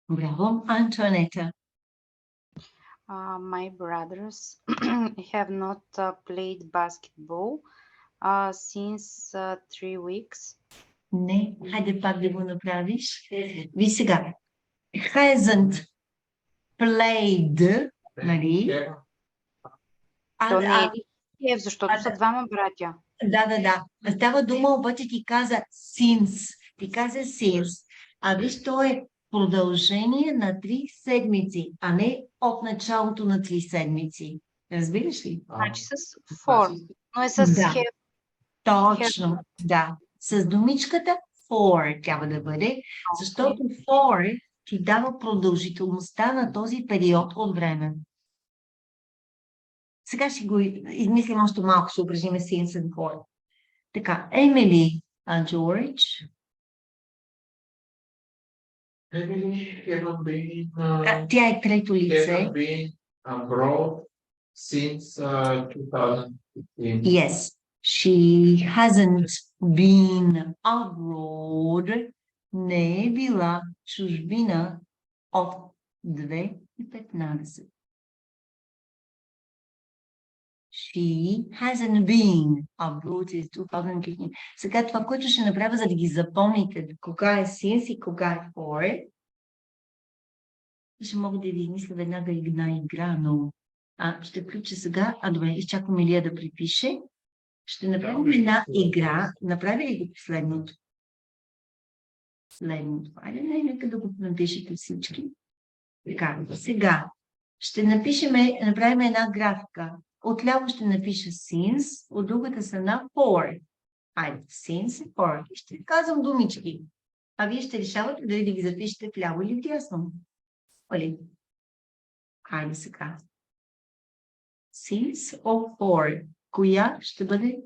Bravo, Antonetta. My brothers have not played basketball since 3 weeks. Не, хайде пак да го направиш. Виж сега. Hasn't played, нали? То не е ли защото са двама братя. Да. Става дума, обаче ти каза since. Ти каза since. А виж, то е продължение на 3 седмици, а не от началото на 3 седмици. Разбираш ли? Значи с for, но е с Да. have. Точно, да. С думичката for трябва да бъде, защото for ти дава продължителността на този период от време. Сега ще го измислим още малко, ще упражним since and for. Така, Емили, Джордж. haven't been Тя е трето лице. haven't been abroad since 2015. Yes, she hasn't been abroad. Не е била чужбина от 2015. She hasn't been abroad since 2015. Сега това, което ще направя, за да ги запомните, кога е since и кога е for, ще мога да ви измисля веднага една игра, но ще включа сега. Добре, изчаквам Илия да припише. Ще направим една игра. Направи ли го последното? Следното. Айде, нека да го напишете всички. Така, сега ще направим една графика. Отляво ще напиша since, от другата страна for. Айде, since и for. И ще казвам думички. А вие ще решавате дали да ги запишете вляво или вдясно. Оли. Айде сега. Since or for. Коя ще бъде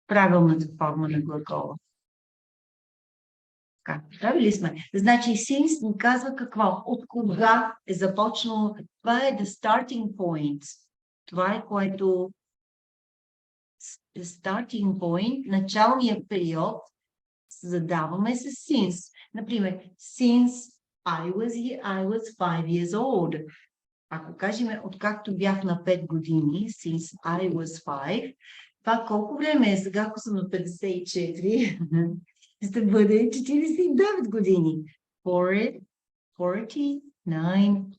правилната форма на глагола? Така, правили сме. Значи since ни казва какво? От кога е започнало. Това е the starting point. Това е което the starting point, началният период, задаваме с since. Например, since I was 5 years old. Ако кажем, откакто бях на 5 години, since I was 5, това колко време е сега, ако съм на 54? Ще бъде 49 години. 49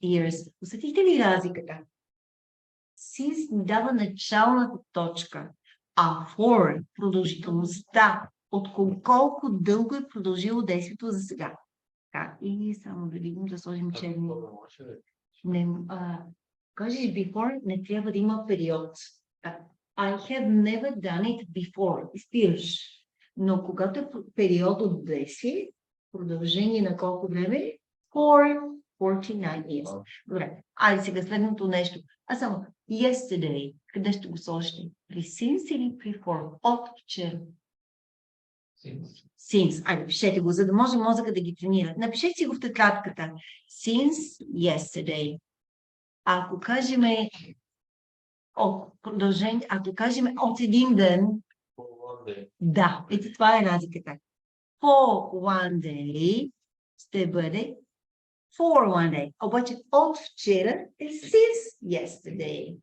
years. Усетихте ли разликата? Since ни дава началната точка, а for продължителността, от колко дълго е продължило действието за сега. Така, и само да видим, да сложим черни. Кажеш before, не трябва да има период. I have never done it before. Изпираш. Но когато е период от действие, продължение на колко време? For 49 years. Добре. Айде сега следното нещо. Само yesterday. Къде ще го сложите? При since или при for? От вчера. Since. Айде, пишете го, за да може мозъка да ги тренира. Напишете си го в тетрадката. Since yesterday. Ако кажем продължение, ако кажем от един ден, да, ето това е разликата. For one day ще бъде for one day. Обаче от вчера е since yesterday.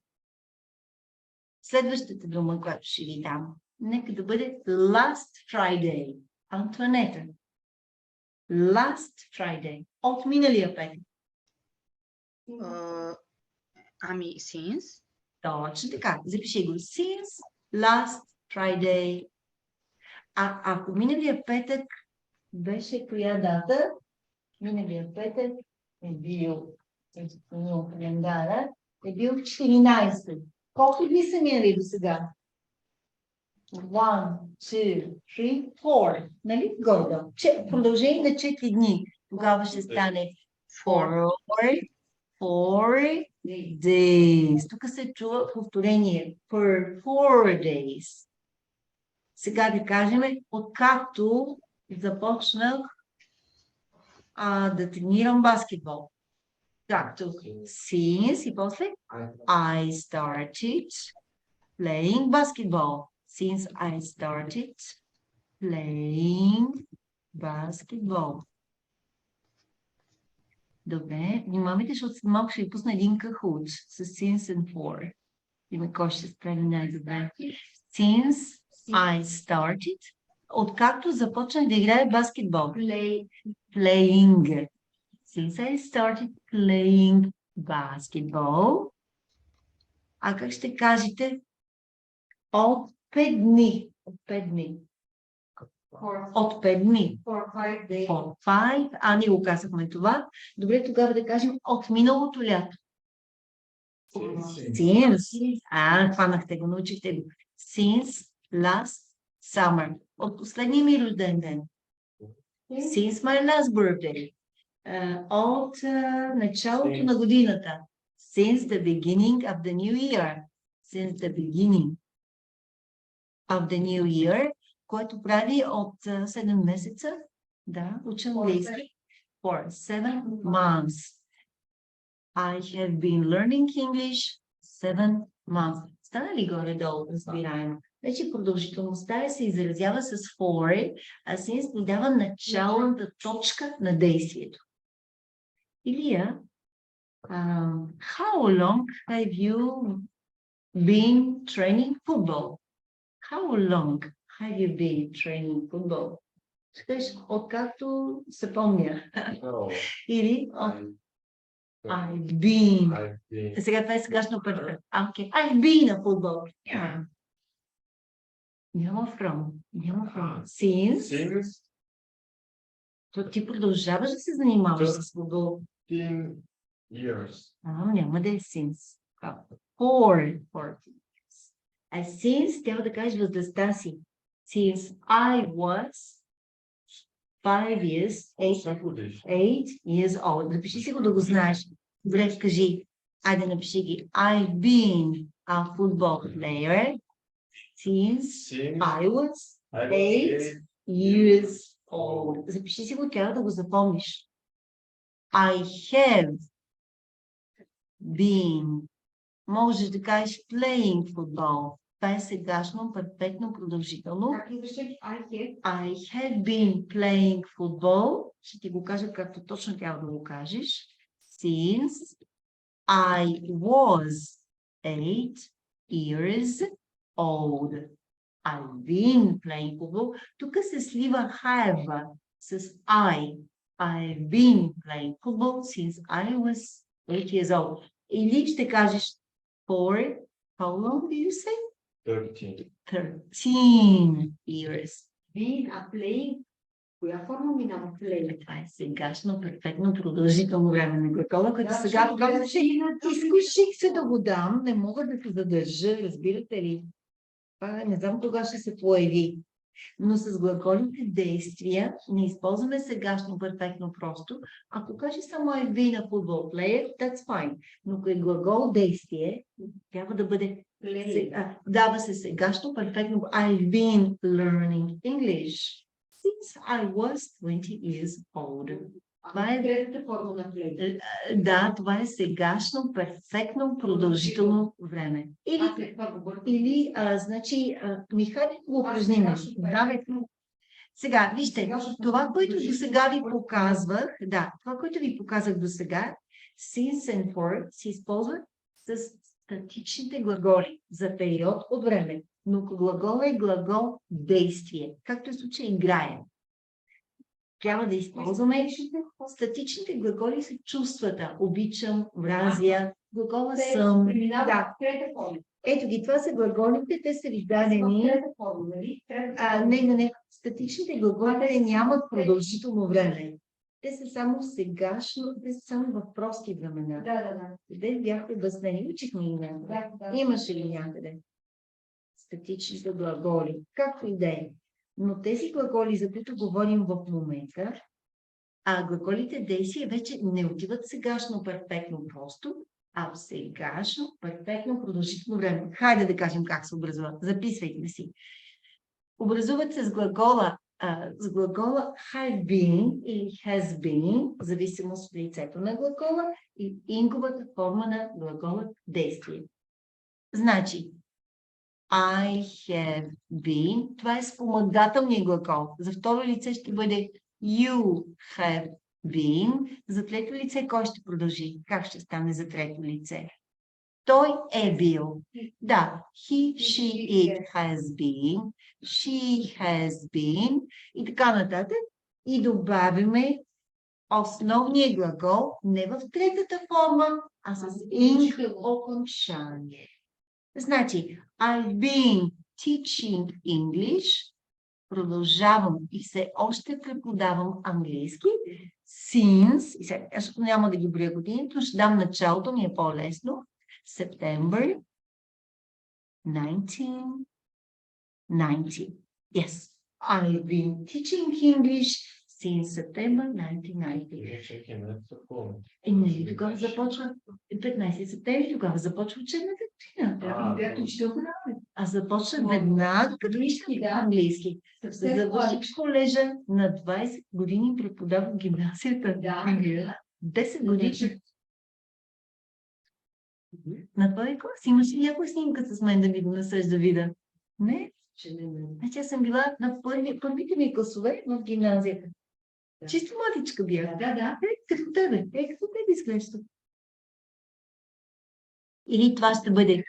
Следващата дума, която ще ви дам, нека да бъде last Friday. Антуанета. Last Friday. От миналия петък. Ами, since. Точно така. Запиши го. Since last Friday. Ако миналия петък беше коя дата? Миналия петък е бил в календара, е бил 14. Колко дни са минали до сега? 1, 2, 3, 4. Нали? Гордо. Продължение на 4 дни. Тогава ще стане 4 days. Тук се чува повторение. For 4 days. Сега да кажем, откакто започнах да тренирам баскетбол. Както since и после I started playing basketball. Since I started playing basketball. Добре, внимавайте, защото след малко ще ви пусна един кахут с since and for. Има кой ще справи най-добре. Since I started, откакто започнах да играя баскетбол. Playing. Since I started playing basketball. А как ще кажете? От 5 дни. От 5 дни. От 5 дни. For 5 days. For 5. Ние го казахме това. Добре, тогава да кажем от миналото лято. Since. Хванахте го, научихте го. Since last summer. От последния ми рожден ден. Since my last birthday. От началото на годината. Since the beginning of the new year. Since the beginning of the new year, което прави от 7 месеца. Да, уча английски. For 7 months. I have been learning English 7 months. Стана ли горе-долу разбираемо? Вече продължителността се изразява с for, а since ни дава началната точка на действието. Илия, how long have you been training football? How long have you been training football? Скажеш, откакто се помня. Или от I've been. Сега това е сегашно първо. I've been a football. Няма from. Since. То ти продължаваш да се занимаваш с футбол. 15 years. Няма да е since. For 40 years. А since трябва да кажеш възрастта си. Since I was 5 years, 8 years old. Напиши си го да го знаеш. Добре, кажи. Айде напиши ги. I've been a football player since I was 8 years old. Запиши си го, трябва да го запомниш. I have been. Можеш да кажеш playing football. Това е сегашно, перфектно, продължително. I have been playing football. Ще ти го кажа както точно трябва да го кажеш. Since I was 8 years old. I've been playing football. Тук се слива have с I. I've been playing football since I was 8 years old. Или ще кажеш for, how long do you say? 13 years. Been a playing. Коя форма минава play? Това е сегашно, перфектно, продължително време на глагола, като сега казваше, изкуших се да го дам, не мога да се задържа, разбирате ли? Не знам кога ще се появи. Но с глаголните действия не използваме сегашно перфектно просто. Ако каже само I've been a football player, that's fine. Но ако е глагол действие, трябва да бъде дава се сегашно перфектно. I've been learning English since I was 20 years old. Това е третата форма на play. Да, това е сегашно, перфектно, продължително време. Или значи, Михайле, го упражним. Сега, вижте, това, което до сега ви показвах, това, което ви показах до сега, since and for се използва с статичните глаголи за период от време. Но глагол е глагол действие, както е случай играе. трябва да използваме статичните глаголи с чувствата. Обичам, мразя, глагола съм. Преминава Да. в трета форма. Ето ги, това са глаголите, те са ви дадени. Трета форма, нали? Не. Статичните глаголи те нямат продължително време. Те са само сегашно, те са само в прости времена. Да. Къде бяхте обяснени? Учихме ли някъде? Да. Имаше ли някъде? Статичните глаголи. Както и да е. Но тези глаголи, за които говорим в момента, глаголите действия вече не отиват сегашно перфектно просто, а в сегашно перфектно продължително време. Хайде да кажем как се образува. Записвайте си. Образуват се с глагола have been или has been, в зависимост от лицето на глагола и инговата форма на глагола действие. Значи, I have been, това е спомагателният глагол. За второ лице ще бъде you have been. За трето лице кой ще продължи? Как ще стане за трето лице? Той е бил. Да, he, she, it has been, she has been и така нататък. И добавяме основния глагол не в третата форма, а с ing окончание. Значи, I've been teaching English, продължавам и все още преподавам английски, since, и сега, защото няма да ги броя годините, но ще дам началото, ми е по-лесно, September 1990. Yes, I've been teaching English since September 1990. Нали тогава започва 15 септември, тогава започва учебната година. Аз започна веднага като английски. Завърших колежа на 20 години, преподавам гимназията. 10 години. На този клас имаш ли някоя снимка с мен да ми донесеш да видя? Не? Значи аз съм била на първите ми класове в гимназията. Чисто младичка бях. Да. Като тебе. Като тебе изглежда. Или това ще бъде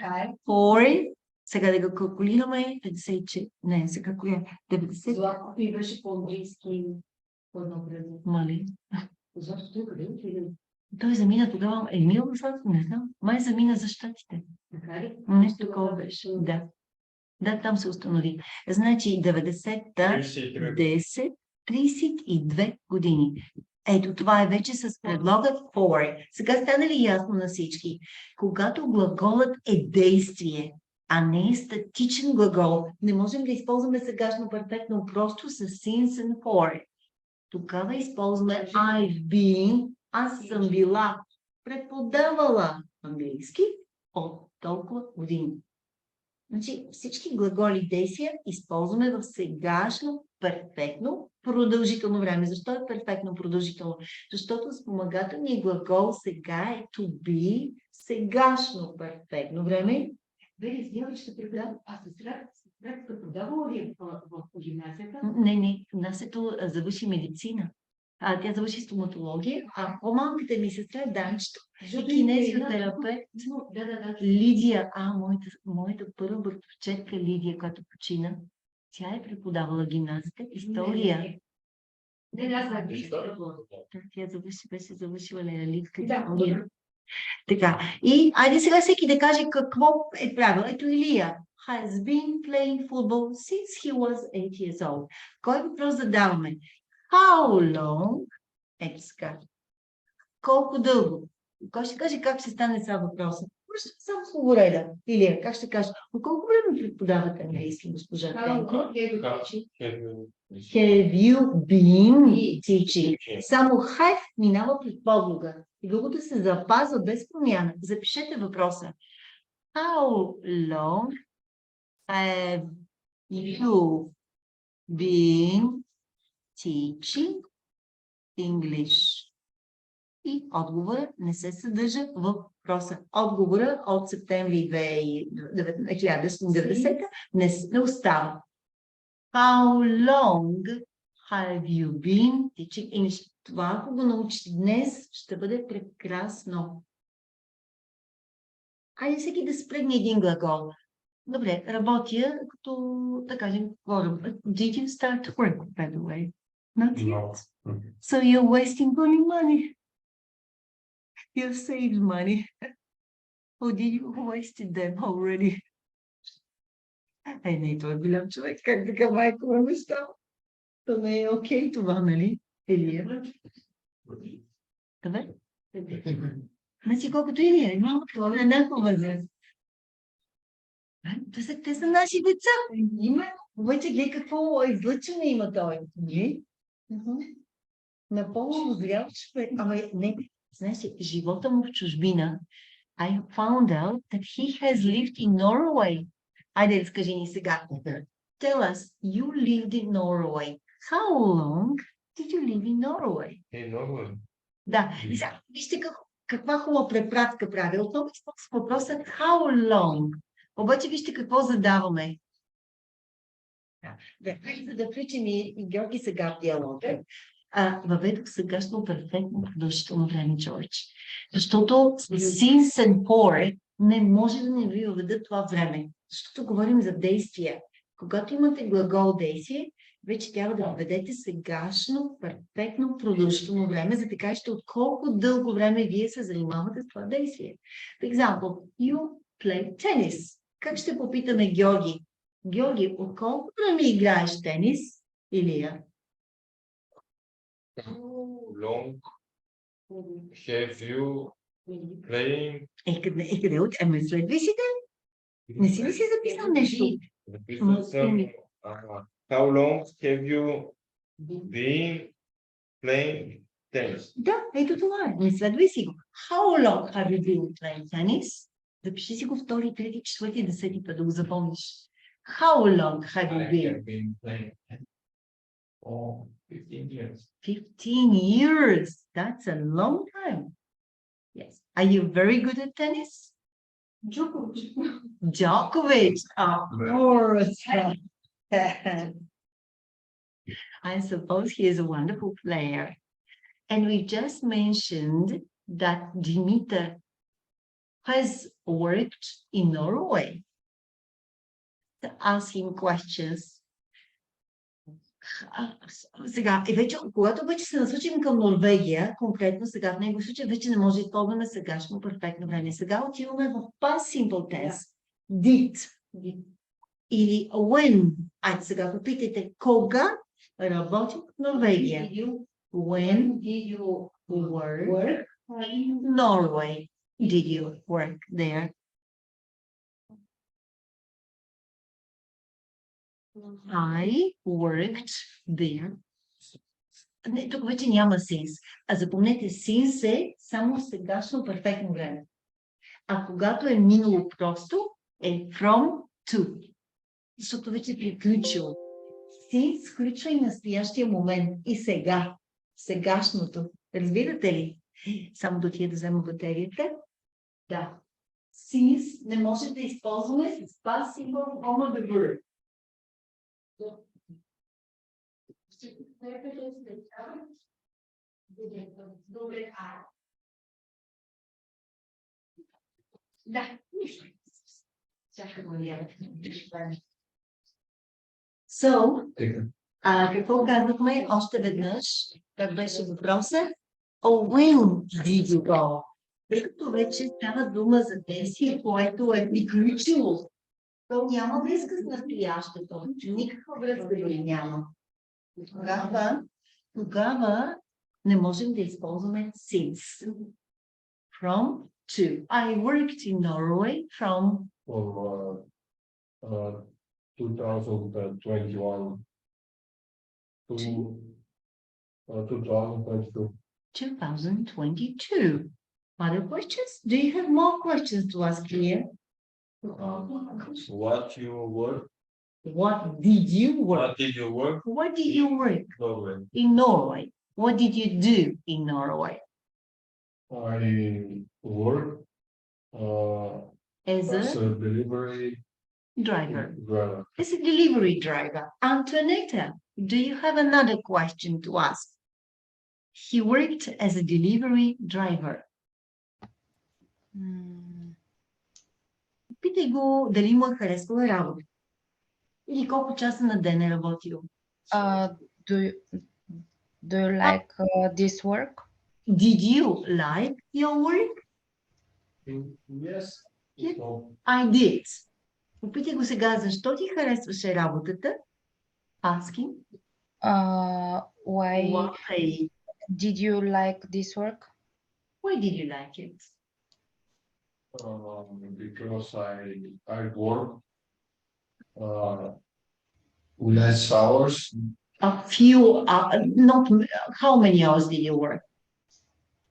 4. Сега да го калкулираме. 50. Не, сега коя? 90. Златко и беше по-английски. Мали. Златко той къде отиде? Той замина тогава. Емил, не знам. Май замина за щатите. Нещо такова беше. Да, там се установи. Значи 90-та, 10, 32 години. Ето това е вече с предлога for. Сега стана ли ясно на всички? Когато глаголът е действие, а не е статичен глагол, не можем да използваме сегашно перфектно просто с since and for. Тогава използваме I've been, аз съм била преподавала английски от толкова години. Значи всички глаголи действия използваме в сегашно перфектно продължително време. Защо е перфектно продължително? Защото спомагателният глагол сега е to be сегашно перфектно време. Вели, знам, че преподавам. Аз сестра преподавала ли в гимназията? Не. Насето завърши медицина. Тя завърши стоматология, а по-малката ми сестра Данчето и кинезиотерапевт. Лидия, моята първа братовчетка Лидия, която почина, тя е преподавала гимназията история. Тя беше завършила леалитка история. Така, и айде сега всеки да каже какво е правил. Ето Илия has been playing football since he was 8 years old. Кой въпрос задаваме? How long? Ето сега. Колко дълго? Кой ще каже как ще стане сега въпроса? Просто само словореда. Илия, как ще кажеш? Колко време преподавате английски, госпожа Тенко? Have you been teaching? Само have минава пред подлога. И другото се запазва без промяна. Запишете въпроса. How long have you been teaching English? И отговора не се съдържа в въпроса. Отговора от септември 1990 не остава. How long have you been teaching English? Това, ако го научите днес, ще бъде прекрасно. Айде всеки да спрегне един глагол. Добре, работя, като, да кажем, Did you start to work, by the way? Not yet. No. So you're wasting only money. You saved money. Or did you wasted them already? Ай, не, той е голям човек. Как така, майко, ме неща? То не е окей това, нали? Елия. Къде? Значи колкото и ние, няма това на еднаква възраст. Те са наши деца. Има. Обаче гледай какво излъчване има той. Не? Напълно зрял човек. Ама не, знаеш, живота му в чужбина. I found out that he has lived in Norway. Айде, разкажи ни сега. Tell us, you lived in Norway. How long did you live in Norway? Hey, Norway. Да, и сега, вижте каква хубава препратка прави. Отново с въпроса how long. Обаче вижте какво задаваме. За да включим и Георги сега в диалога. Въведох сегашно перфектно продължително време, Джордж. Защото since and for не може да не ви въведат това време. Защото говорим за действия. Когато имате глагол действие, вече трябва да въведете сегашно перфектно продължително време, за да кажете от колко дълго време вие се занимавате с това действие. For example, you play tennis. Как ще попитаме Георги? Георги, от колко време играеш тенис? Илия? How long have you playing? Къде от? Следвай си да. Не си ли си записал нещо? How long have you been playing tennis? Да, ето това е. Не следвай си го. How long have you been playing tennis? Запиши си го втори, трети, четвърти, десети път да го запомниш. How long have you I been? have been playing for 15 years. 15 years. That's a long time. Yes. Are you very good at tennis? Djokovic, of course. I suppose he is a wonderful player. And we just mentioned that Dimitar has worked in Norway. To ask him questions. Сега, вече, когато вече се насочим към Норвегия, конкретно сега в него случай, вече не може да използваме сегашно перфектно време. Сега отиваме в past simple tense. Did. Или when. Айде сега попитайте, кога работи в Норвегия? When did you work in Norway? Did you work there? I worked there. Не, тук вече няма since. А запомнете, since е само сегашно перфектно време. А когато е минало просто, е from to. Защото вече е приключило. Since включва и настоящия момент. И сега. Сегашното. Разбирате ли? Само до тия да взема батерията. Да. Since не може да използваме с past simple form of the verb. Да. So, какво казахме още веднъж? Как беше въпросът? When did you go? Тъй като вече става дума за действие, което е приключило. То няма връзка с настоящето. Никаква връзка дори няма. Тогава не можем да използваме since. From to. I worked in Norway from 2021 to 2022. 2022. Other questions? Do you have more questions to ask here? What you work? What did you work? What did you work? What did you work Norway. in Norway? What did you do in Norway? I work As as a a delivery driver. driver. As a delivery driver. Antonetta, do you have another question to ask? He worked as a delivery driver. Питай го дали му е харесвала работа. Или колко часа на ден е работил. Do you like this work? Did you like your work? Yes. Yeah. So, I did. Попитай го сега, защо ти харесваше работата? Asking. Why Why? did you like this work? Why did you like it? because I work less hours. A few, not how many hours did you work?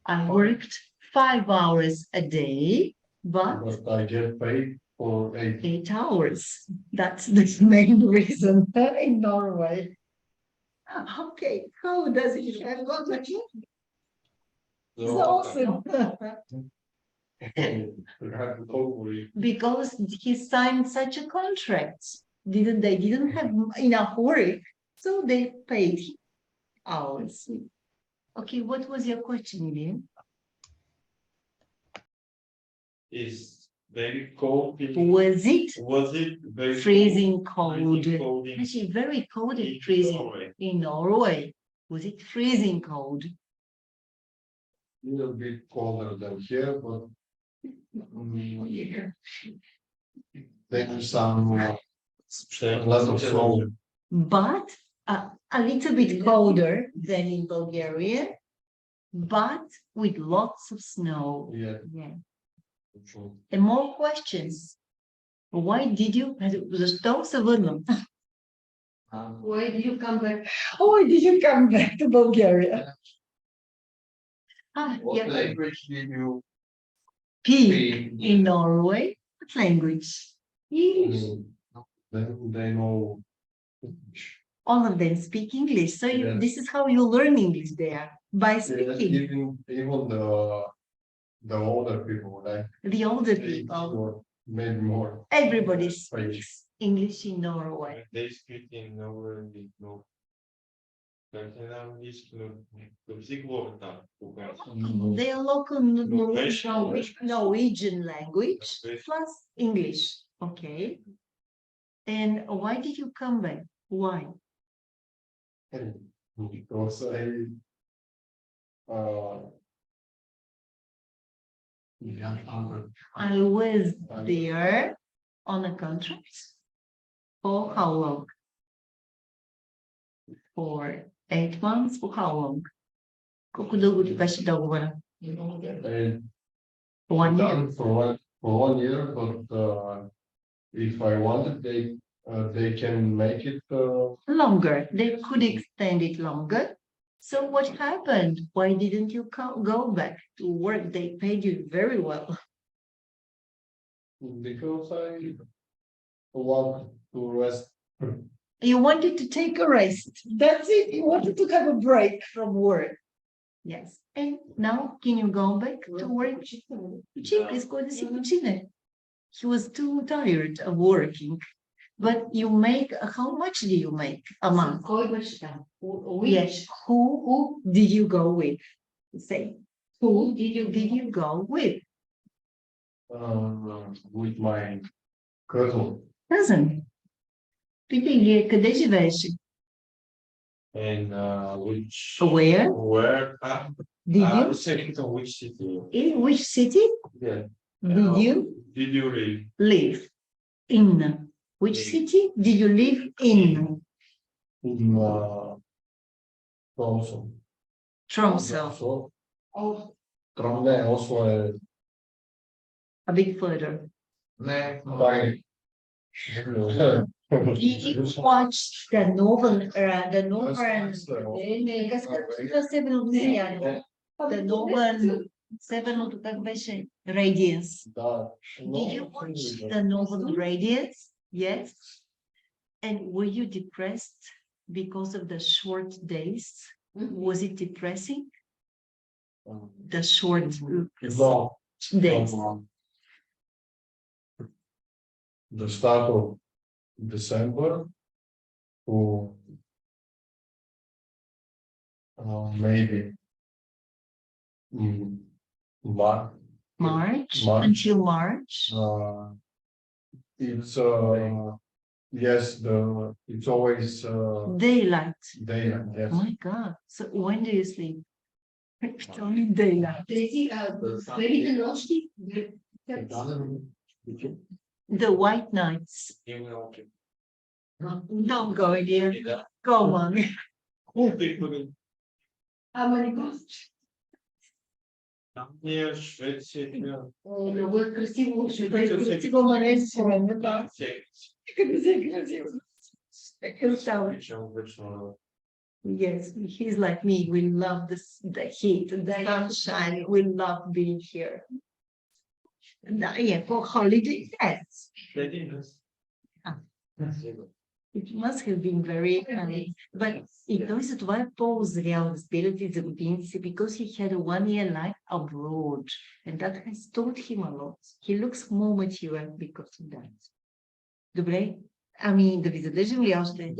I worked 5 hours a day, but But I get paid for 8. 8 hours. That's the main reason in Norway. Okay, how does it have got a kid? It's awesome. Because he signed such a contract. They didn't have enough work, so they paid him hours. Okay, what was your question, Ilian? Is very cold. Was it very freezing cold? cold in- Actually, very cold and in freezing Norway? in Norway. Was it freezing cold? Little bit colder than here, but there's some lots of snow. But a little bit colder than in Bulgaria, but with lots of snow. Yeah. Yeah. And more questions. Why did you? Защо се върнам? Why did you come back? Why did you come back to Bulgaria? What Yeah. language did you Speak speak? in Norway. What language? English. Then they know. All of them speak English. So Yeah. this is how you learn English there, by speaking. Even the older people, like The older 80 people, or maybe more. everybody speaks English in Norway. They speak in Norway, no. Как е на английски, но как си говорят там? Their local Norwegian language plus English. Okay. And why did you come back? Why? Because I was there on a contract. For how long? For 8 months? For how long? Колко дълго ти беше договора? I 1 year. done for 1 year, but if I wanted, they can make it. Longer. They could extend it longer. So what happened? Why didn't you go back to work? They paid you very well. Because I want to rest. You wanted to take a rest. That's it. You wanted to have a break from work. Yes. And now can you go back to work? He was too tired of working. But you make, how much do you make a month? Yes. Who did you go with? Say, who did you go with? With my cousin. Cousin. Питай, къде живееше? And which Where? Did you? second which city? In which city Yeah. did you live? live? In which city did you live in? In Tromsø. Tromsø. Oslo. A bit further. Bergen. Did you watch the northern, the northern северното как беше? Radiance. Did you watch the northern radiance? Yes. And were you depressed because of the short days? Was it depressing? The short days. The start of December to maybe March March. until March. It's Yes, it's always Daylight. daylight, yes. My God. So when do you sleep? It's only daylight. Тези, белите нощи, The white nights. Don't go in here. Go on. ама не го. Дания, Швеция. Много е красиво. Красиво, ама не е сигурно, да. Къде се е красиво? Yes, he's like me. We love the heat, the sunshine. We love being here. Yeah, for holiday, yes. It must have been very but и той за това е по-озрял, разбирате, за годините си, because he had a 1-year life abroad, and that has taught him a lot. He looks more mature because of that. Добре, ами да ви задържам ли още?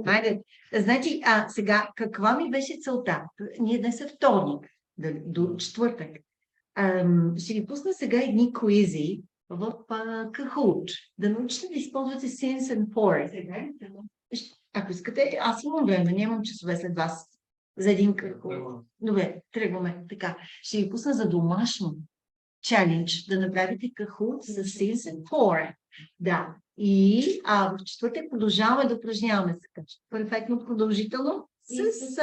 Хайде, значи, сега, каква ми беше целта? Ние днес е вторник, до четвъртък. Ще ви пусна сега едни куизи в Kahoot, да научите да използвате since and for. Ако искате, аз имам време, нямам часове след вас за един Kahoot. Добре, тръгваме. Така, ще ви пусна за домашно чалендж да направите Kahoot с since and for. Да. И в четвъртък продължаваме да упражняваме се. Перфектно продължително с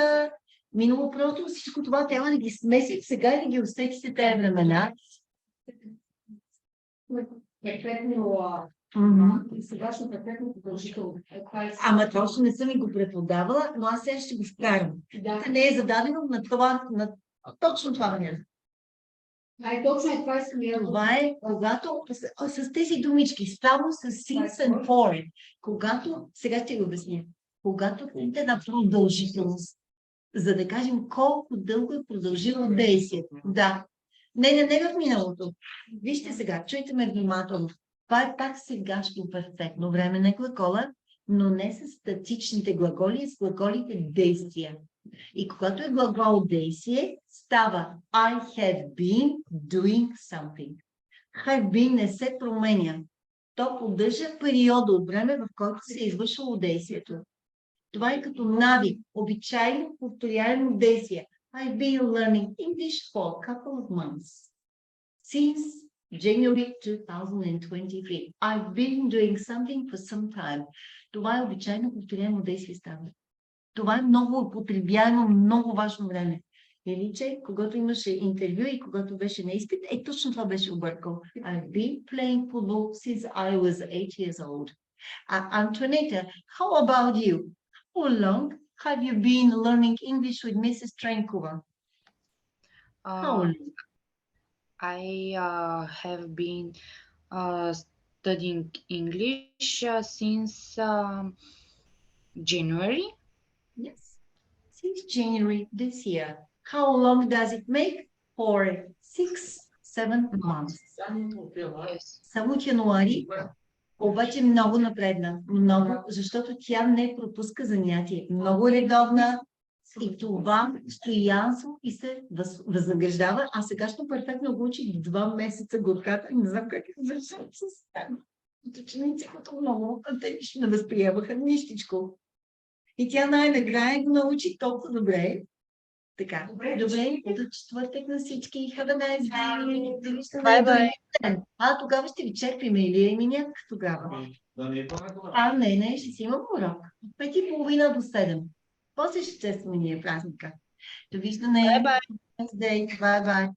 минало просто всичко това трябва да ги смесим сега и да ги усетите тези времена. Сегашно перфектно продължително. Ама точно не съм и го преподавала, но аз сега ще го вкарам. Не е зададено на това, на точно това време. Точно е това искам. Това е, когато с тези думички, само с since and for, когато, сега ще го обясня, когато имате една продължителност, за да кажем колко дълго е продължило действието. Да. Не в миналото. Вижте сега, чуйте ме внимателно. Това е пак сегашно перфектно време на глагола, но не с статичните глаголи, а с глаголите действия. И когато е глагол действие, става I have been doing something. Have been не се променя. То поддържа периода от време, в който се е извършвало действието. Това е като навик, обичайно повторяемо действие. I've been learning English for a couple of months. Since January 2023. I've been doing something for some time. Това е обичайно повторяемо действие става. Това е много употребяемо, много важно време. Или че, когато имаше интервю и когато беше на изпит, точно това беше объркал. I've been playing football since I was 8 years old. Antoinetta, how about you? How long have you been learning English with Mrs. Trenkova? How long? I have been studying English since January. Yes, since January this year. How long does it make? For 6-7 months. Yes. Само от януари, обаче много напредна. Много, защото тя не пропуска занятие. Много редовна и това стоянство и се възнаграждава. А сегашно перфектно го учи 2 месеца горката. Не знам как е защо с там. Ученици, които много, те нищо не възприемаха, нищичко. И тя най-накрая го научи толкова добре. Така, добре, до четвъртък на всички. Have a nice day. Bye-bye. Тогава ще ви черпиме или ми някак тогава. Не, ще си имам урок. От 5:30 до 7. После ще честваме ние празника. Довиждане. Bye-bye. Nice day. Bye-bye.